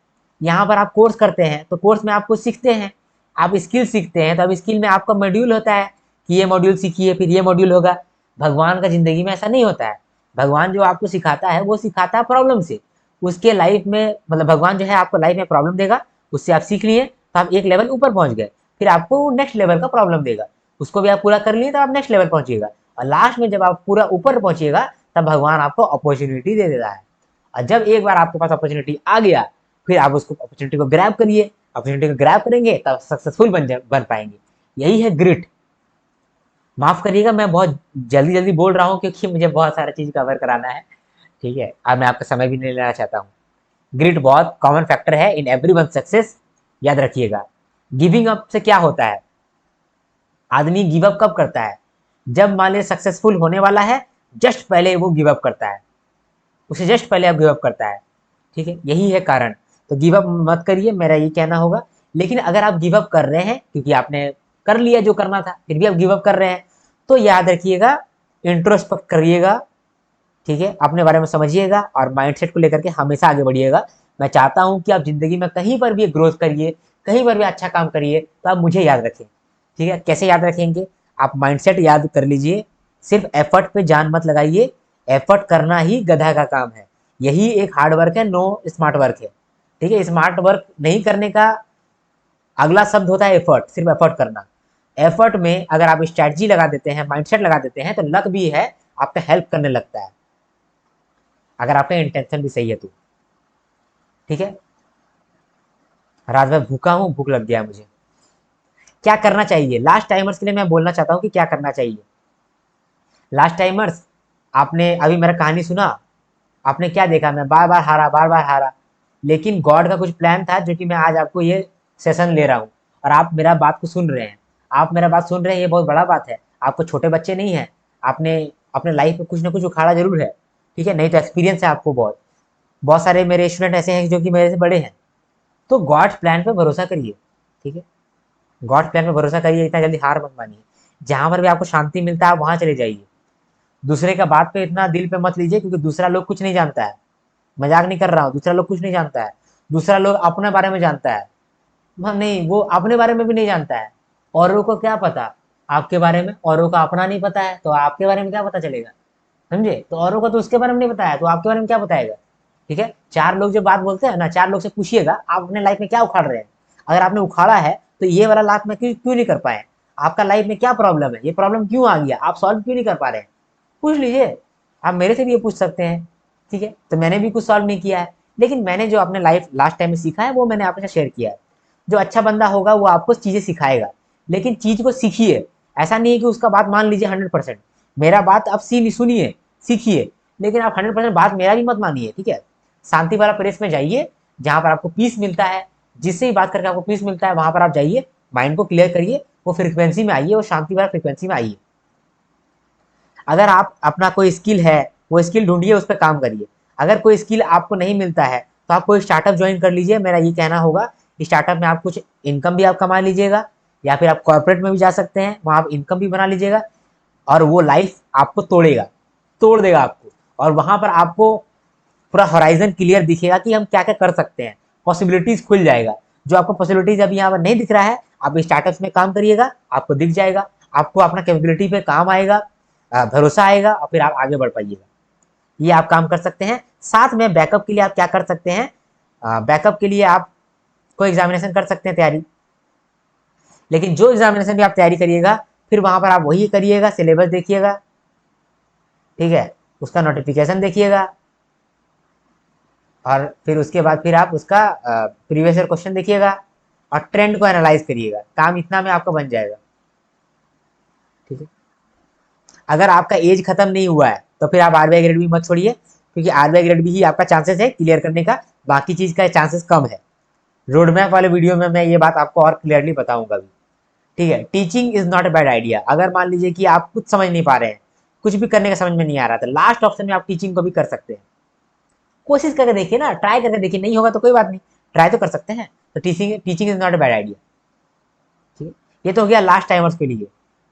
यहाँ पर आप कोर्स करते हैं तो कोर्स में आप कुछ सीखते हैं, आप स्किल सीखते हैं, तो अब स्किल में आपका मॉड्यूल होता है कि ये मॉड्यूल सीखिए फिर ये मॉड्यूल होगा। भगवान का जिंदगी में ऐसा नहीं होता है। भगवान जो आपको सिखाता है वो सिखाता है प्रॉब्लम से। उसके लाइफ में मतलब भगवान जो है आपको लाइफ में प्रॉब्लम देगा, उससे आप सीख लिए तो आप एक लेवल ऊपर पहुंच गए, फिर आपको नेक्स्ट लेवल का प्रॉब्लम देगा, उसको भी आप पूरा कर लिए तो आप नेक्स्ट लेवल पहुंचिएगा। और लास्ट में जब आप पूरा ऊपर पहुंचिएगा तब भगवान आपको अपॉर्चुनिटी दे देता है। और जब एक बार आपके पास अपॉर्चुनिटी आ गया, फिर आप उसको अपॉर्चुनिटी को ग्रैब करिए। अपॉर्चुनिटी को ग्रैब करेंगे तब सक्सेसफुल बन पाएंगे। यही है ग्रिट। माफ करिएगा, मैं बहुत जल्दी जल्दी बोल रहा हूँ क्योंकि मुझे बहुत सारा चीज कवर कराना है। ठीक है, अब मैं आपका समय भी नहीं लेना चाहता हूँ। ग्रिट बहुत कॉमन फैक्टर है इन एवरीवन सक्सेस, याद रखिएगा। गिविंग अप से क्या होता है, आदमी गिव अप कब करता है, जब मान लीजिए सक्सेसफुल होने वाला है, जस्ट पहले वो गिव अप करता है, उसे जस्ट पहले अब गिव अप करता है। ठीक है, यही है कारण। तो गिव अप मत करिए, मेरा ये कहना होगा। लेकिन अगर आप गिव अप कर रहे हैं क्योंकि आपने कर लिया जो करना था, फिर भी आप गिव अप कर रहे हैं, तो याद रखिएगा, इंट्रोस्पेक्ट करिएगा। ठीक है, अपने बारे में समझिएगा और माइंडसेट को लेकर के हमेशा आगे बढ़िएगा। मैं चाहता हूं कि आप जिंदगी में कहीं पर भी ग्रोथ करिए, कहीं पर भी अच्छा काम करिए, तो आप मुझे याद रखें। ठीक है, कैसे याद रखेंगे, आप माइंडसेट याद कर लीजिए। सिर्फ एफर्ट पे जान मत लगाइए, एफर्ट करना ही गधा का काम है। यही एक हार्ड वर्क है, नो स्मार्ट वर्क है। ठीक है, स्मार्ट वर्क नहीं करने का अगला शब्द होता है एफर्ट, सिर्फ एफर्ट करना। एफर्ट में अगर आप स्ट्रैटेजी लगा देते हैं, माइंडसेट लगा देते हैं, तो लक भी है, आपका हेल्प करने लगता है, अगर आपका इंटेंशन भी सही है तो। ठीक है, रात भर भूखा हूँ, भूख लग गया मुझे। क्या करना चाहिए, लास्ट टाइमर्स के लिए मैं बोलना चाहता हूँ कि क्या करना चाहिए। लास्ट टाइमर्स, आपने अभी मेरा कहानी सुना, आपने क्या देखा, मैं बार बार हारा, बार बार हारा। लेकिन गॉड का कुछ प्लान था जो कि मैं आज आपको ये सेशन ले रहा हूँ, और आप मेरा बात को सुन रहे हैं। आप मेरा बात सुन रहे हैं, ये बहुत बड़ा बात है। आपको छोटे बच्चे नहीं है, आपने अपने लाइफ में कुछ ना कुछ उखाड़ा जरूर है। ठीक है, नहीं तो एक्सपीरियंस है आपको बहुत। बहुत सारे मेरे स्टूडेंट ऐसे हैं जो कि मेरे से बड़े हैं। तो गॉड्स प्लान पे भरोसा करिए। ठीक है, गॉड प्लान पे भरोसा करिए, इतना जल्दी हार मत मानिए। जहां पर भी आपको शांति मिलता है आप वहां चले जाइए। दूसरे का बात पे इतना दिल पे मत लीजिए, क्योंकि दूसरा लोग कुछ नहीं जानता है। मजाक नहीं कर रहा हूँ, दूसरा लोग कुछ नहीं जानता है। दूसरा लोग अपने बारे में जानता है, नहीं वो अपने बारे में भी नहीं जानता है। औरों को क्या पता आपके बारे में, औरों का अपना नहीं पता है तो आपके बारे में क्या पता चलेगा। समझे, तो औरों को तो उसके बारे में नहीं पता है तो आपके बारे में क्या बताएगा। ठीक है, चार लोग जो बात बोलते हैं ना, चार लोग से पूछिएगा आप अपने लाइफ में क्या उखाड़ रहे हैं। अगर आपने उखाड़ा है तो ये वाला लाइफ में क्यों क्यों नहीं कर पाए, आपका लाइफ में क्या प्रॉब्लम है, ये प्रॉब्लम क्यों आ गया, आप सॉल्व क्यों नहीं कर पा रहे हैं, पूछ लीजिए। आप मेरे से भी ये पूछ सकते हैं। ठीक है, तो मैंने भी कुछ सॉल्व नहीं किया है, लेकिन मैंने जो अपने लाइफ लास्ट टाइम में सीखा है वो मैंने आपके साथ शेयर किया है। जो अच्छा बंदा होगा वो आपको चीजें सिखाएगा, लेकिन चीज को सीखिए। ऐसा नहीं है कि उसका बात मान लीजिए 100%। मेरा बात आप सुनिए, सीखिए, लेकिन आप 100% बात मेरा भी मत मानिए। ठीक है, शांति वाला प्लेस में जाइए, जहां पर आपको पीस मिलता है। जिससे ही बात करके आपको पीस मिलता है वहां पर आप जाइए, माइंड को क्लियर करिए, वो फ्रिक्वेंसी में आइए, वो शांति वाला फ्रिक्वेंसी में आइए। अगर आप अपना कोई स्किल है, वो स्किल ढूंढिए, उस पर काम करिए। अगर कोई स्किल आपको नहीं मिलता है तो आप कोई स्टार्टअप ज्वाइन कर लीजिए, मेरा ये कहना होगा। स्टार्टअप में आप कुछ इनकम भी आप कमा लीजिएगा, या फिर आप कॉर्पोरेट में भी जा सकते हैं, वहां आप इनकम भी बना लीजिएगा। और वो लाइफ आपको तोड़ेगा, तोड़ देगा आपको। और वहां पर आपको पूरा हॉराइजन क्लियर दिखेगा कि हम क्या क्या कर सकते हैं, पॉसिबिलिटीज खुल जाएगा। जो आपको पॉसिबिलिटीज अभी यहाँ पर नहीं दिख रहा है, आप स्टार्टअप्स में काम करिएगा, आपको दिख जाएगा। आपको अपना कैपेबिलिटी पे काम आएगा, भरोसा आएगा, और फिर आप आगे बढ़ पाइएगा। ये आप काम कर सकते हैं। साथ में बैकअप के लिए आप क्या कर सकते हैं, बैकअप के लिए आप कोई एग्जामिनेशन कर सकते हैं तैयारी। लेकिन जो एग्जामिनेशन भी आप तैयारी करिएगा, फिर वहां पर आप वही करिएगा, सिलेबस देखिएगा। ठीक है, उसका नोटिफिकेशन देखिएगा, और फिर उसके बाद फिर आप उसका प्रीवियस ईयर क्वेश्चन देखिएगा, और ट्रेंड को एनालाइज करिएगा। काम इतना में आपका बन जाएगा। ठीक है, अगर आपका एज खत्म नहीं हुआ है तो फिर आप आरबीआई ग्रेड भी मत छोड़िए, क्योंकि आरबीआई ग्रेड भी ही आपका चांसेस है क्लियर करने का, बाकी चीज का चांसेस कम है। रोड मैप वाले वीडियो में मैं ये बात आपको और क्लियरली बताऊंगा भी। ठीक है, teaching is not a bad idea. अगर मान लीजिए कि आप कुछ समझ नहीं पा रहे हैं, कुछ भी करने का समझ में नहीं आ रहा, तो लास्ट ऑप्शन में आप टीचिंग को भी कर सकते हैं। कोशिश करके देखिए ना, ट्राई करके देखिए, नहीं होगा तो कोई बात नहीं, ट्राई तो कर सकते हैं। तो teaching teaching is not a bad idea. ठीक है, ये तो हो गया लास्ट टाइमर्स के लिए।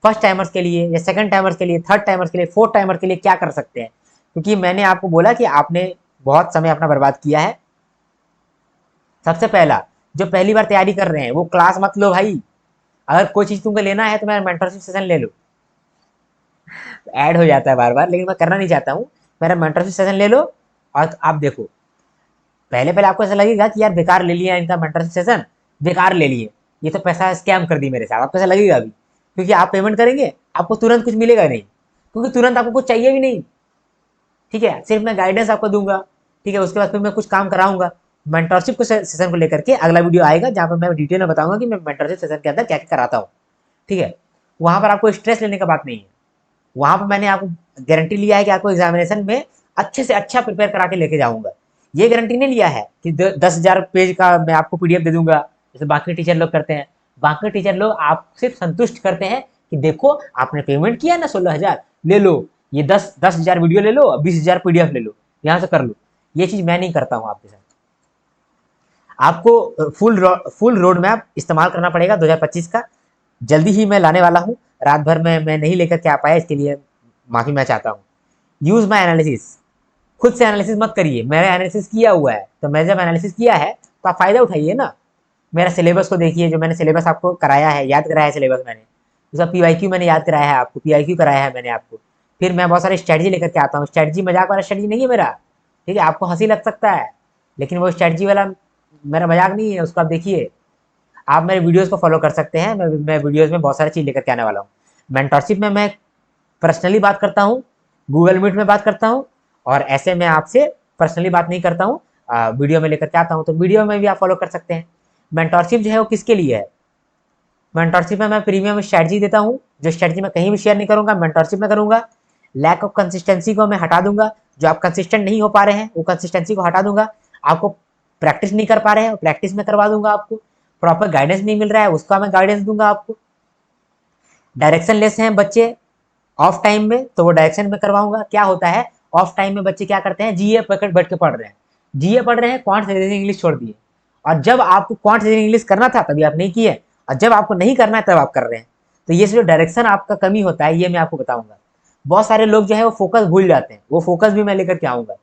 फर्स्ट टाइमर्स के लिए, या सेकंड टाइमर्स के लिए, थर्ड टाइमर्स के लिए, फोर्थ टाइमर के लिए क्या कर सकते हैं, क्योंकि मैंने आपको बोला कि आपने बहुत समय अपना बर्बाद किया है। सबसे पहला, जो पहली बार तैयारी कर रहे हैं वो क्लास मत लो भाई। अगर कोई चीज तुमको लेना है तो मेरा मेंटरशिप सेशन ले लो। ऐड हो जाता है बार बार, लेकिन मैं करना नहीं चाहता हूँ। मेरा मेंटरशिप सेशन ले लो, और आप देखो, पहले पहले आपको ऐसा लगेगा कि यार बेकार ले लिया इनका मेंटरशिप सेशन, बेकार ले लिए, ये तो पैसा स्कैम कर दी मेरे साथ, आपको ऐसा लगेगा अभी। क्योंकि आप पेमेंट करेंगे, आपको तुरंत कुछ मिलेगा नहीं, क्योंकि तुरंत आपको कुछ चाहिए भी नहीं। ठीक है, सिर्फ मैं गाइडेंस आपको दूंगा। ठीक है। उसके बाद फिर मैं कुछ काम कराऊंगा मेंटरशिप को सेशन को लेकर के, अगला वीडियो आएगा जहाँ पर मैं डिटेल में बताऊंगा कि मैं मेंटरशिप सेशन के अंदर क्या क्या कराता हूँ, ठीक है। वहाँ पर आपको स्ट्रेस लेने का बात नहीं है, वहाँ पर मैंने आपको गारंटी लिया है कि आपको एग्जामिनेशन में अच्छे से अच्छा प्रिपेयर करा के लेके जाऊंगा। ये गारंटी नहीं लिया है कि 10,000 पेज का मैं आपको पीडीएफ दे दूंगा जैसे बाकी टीचर लोग करते हैं। बाकी टीचर लोग आप सिर्फ संतुष्ट करते हैं कि देखो आपने पेमेंट किया ना 16,000, ले लो ये 10,000 वीडियो ले लो, 20,000 पीडीएफ ले लो, यहाँ से कर लो। ये चीज मैं नहीं करता हूँ आपके साथ। आपको फुल रोड मैप इस्तेमाल करना पड़ेगा 2025 का, जल्दी ही मैं लाने वाला हूँ। रात भर में मैं नहीं लेकर के आ पाया, इसके लिए माफी मैं चाहता हूँ। यूज माई एनालिसिस, खुद से एनालिसिस मत करिए, मैंने एनालिसिस किया हुआ है, तो मैं जब एनालिसिस किया है तो आप फायदा उठाइए ना। मेरा सिलेबस को देखिए, जो मैंने सिलेबस आपको कराया है, याद कराया है सिलेबस मैंने, उसका पीवाईक्यू मैंने याद कराया है आपको, पीआईक्यू कराया है मैंने आपको। फिर मैं बहुत सारी स्ट्रेटजी लेकर के आता हूँ, स्ट्रेटजी मजाक वाला स्ट्रेटजी नहीं है मेरा, ठीक है। आपको हंसी लग सकता है, लेकिन वो स्ट्रेटजी वाला मेरा मजाक नहीं है, उसको आप देखिए। आप मेरे वीडियोस को फॉलो कर सकते हैं, मैं वीडियोस में बहुत सारी चीज़ लेकर के आने वाला हूँ। मेंटरशिप में मैं पर्सनली बात करता हूँ, गूगल मीट में बात करता हूँ, और ऐसे मैं आपसे पर्सनली बात नहीं करता हूँ, वीडियो में लेकर के आता हूँ, तो वीडियो में भी आप फॉलो कर सकते हैं। मेंटरशिप जो है वो किसके लिए है? मेंटरशिप में मैं प्रीमियम स्ट्रेटजी देता हूँ, जो स्ट्रेटजी मैं कहीं भी शेयर नहीं करूंगा, मेंटरशिप में करूंगा। लैक ऑफ कंसिस्टेंसी को मैं हटा दूंगा, जो आप कंसिस्टेंट नहीं हो पा रहे हैं वो कंसिस्टेंसी को हटा दूंगा। आपको प्रैक्टिस नहीं कर पा रहे हैं, प्रैक्टिस में करवा दूंगा। आपको प्रॉपर गाइडेंस नहीं मिल रहा है, उसका मैं गाइडेंस दूंगा आपको। डायरेक्शन लेस हैं बच्चे ऑफ टाइम में, तो वो डायरेक्शन में करवाऊंगा। क्या होता है, ऑफ टाइम में बच्चे क्या करते हैं, जीए पकड़ बैठ के पढ़ रहे हैं, जीए पढ़ रहे हैं, क्वांट रीजनिंग इंग्लिश छोड़ दिए। और जब आपको क्वांट रीजनिंग इंग्लिश करना था तभी आप नहीं किए, और जब आपको नहीं करना है तब आप कर रहे हैं। तो ये जो डायरेक्शन आपका कमी होता है, ये मैं आपको बताऊंगा। बहुत सारे लोग जो है वो फोकस भूल जाते हैं, वो फोकस भी मैं लेकर के आऊंगा।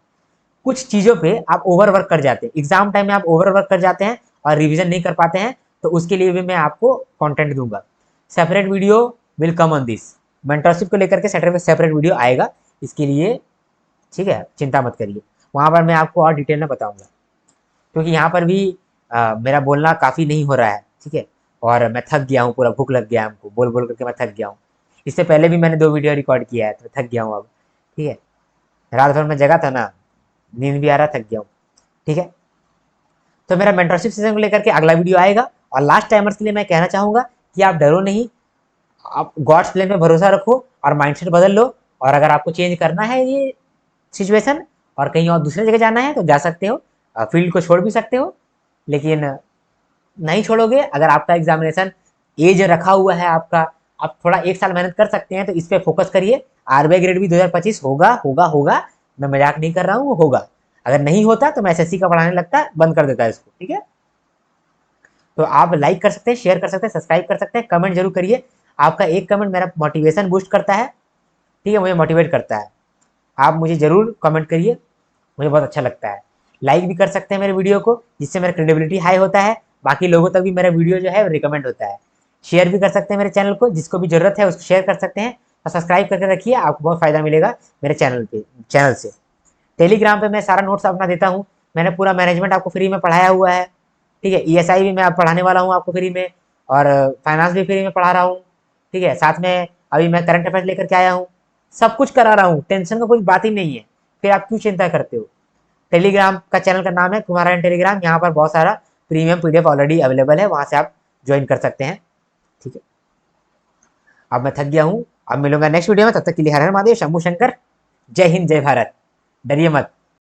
कुछ चीजों पे आप ओवरवर्क कर जाते हैं, एग्जाम टाइम में आप ओवरवर्क कर जाते हैं और रिवीजन नहीं कर पाते हैं, तो उसके लिए भी मैं आपको कंटेंट दूंगा। Separate video will come on this, mentorship को लेकर के सेपरेट वीडियो आएगा इसके लिए, ठीक है, चिंता मत करिए। वहां पर मैं आपको और डिटेल में बताऊंगा, क्योंकि यहाँ पर भी मेरा बोलना काफ़ी नहीं हो रहा है, ठीक है। और मैं थक गया हूँ, पूरा भूख लग गया है हमको, बोल बोल करके मैं थक गया हूँ। इससे पहले भी मैंने 2 वीडियो रिकॉर्ड किया है, तो थक गया हूँ अब, ठीक है। रात भर में जगा था ना, नींद भी आ रहा, थक गया हूँ, ठीक है। तो मेरा मेंटरशिप सेशन को लेकर के अगला वीडियो आएगा। और लास्ट टाइमर्स के लिए मैं कहना चाहूँगा कि आप डरो नहीं, आप गॉड्स प्लान पे भरोसा रखो और माइंडसेट बदल लो। और अगर आपको चेंज करना है ये सिचुएशन और कहीं और दूसरी जगह जाना है तो जा सकते हो, फील्ड को छोड़ भी सकते हो। लेकिन नहीं छोड़ोगे, अगर आपका एग्जामिनेशन एज रखा हुआ है आपका, आप थोड़ा 1 साल मेहनत कर सकते हैं, तो इस पे फोकस करिए। आरबीआई ग्रेड भी 2025 होगा होगा होगा, मैं मजाक नहीं कर रहा हूँ, होगा। अगर नहीं होता तो मैं एसएससी का पढ़ाने लगता, बंद कर देता इसको, ठीक है। तो आप लाइक कर सकते हैं, शेयर कर सकते हैं, सब्सक्राइब कर सकते हैं, कमेंट जरूर करिए। आपका एक कमेंट मेरा मोटिवेशन बूस्ट करता है, ठीक है, मुझे मोटिवेट करता है। आप मुझे जरूर कमेंट करिए, मुझे बहुत अच्छा लगता है। लाइक भी कर सकते हैं मेरे वीडियो को, जिससे मेरा क्रेडिबिलिटी हाई होता है, बाकी लोगों तक भी मेरा वीडियो जो है रिकमेंड होता है। शेयर भी कर सकते हैं मेरे चैनल को, जिसको भी जरूरत है उसको शेयर कर सकते हैं, और सब्सक्राइब करके रखिए, आपको बहुत फायदा मिलेगा मेरे चैनल से। टेलीग्राम पे मैं सारा नोट्स अपना देता हूँ, मैंने पूरा मैनेजमेंट आपको फ्री में पढ़ाया हुआ है, ठीक है। ईएसआई भी मैं आप पढ़ाने वाला हूँ आपको फ्री में, और फाइनेंस भी फ्री में पढ़ा रहा हूँ, ठीक है। साथ में अभी मैं करंट अफेयर्स लेकर के आया हूँ, सब कुछ करा रहा हूँ, टेंशन का कोई बात ही नहीं है। फिर आप क्यों चिंता करते हो? टेलीग्राम का चैनल का नाम है कुमारायण टेलीग्राम, यहाँ पर बहुत सारा प्रीमियम पीडीएफ ऑलरेडी अवेलेबल है, वहां से आप ज्वाइन कर सकते हैं, ठीक है। अब मैं थक गया हूँ, अब मिलूंगा नेक्स्ट वीडियो में, तब तक के लिए हर हर महादेव, शंभू शंकर, जय हिंद जय भारत, डरिए मत।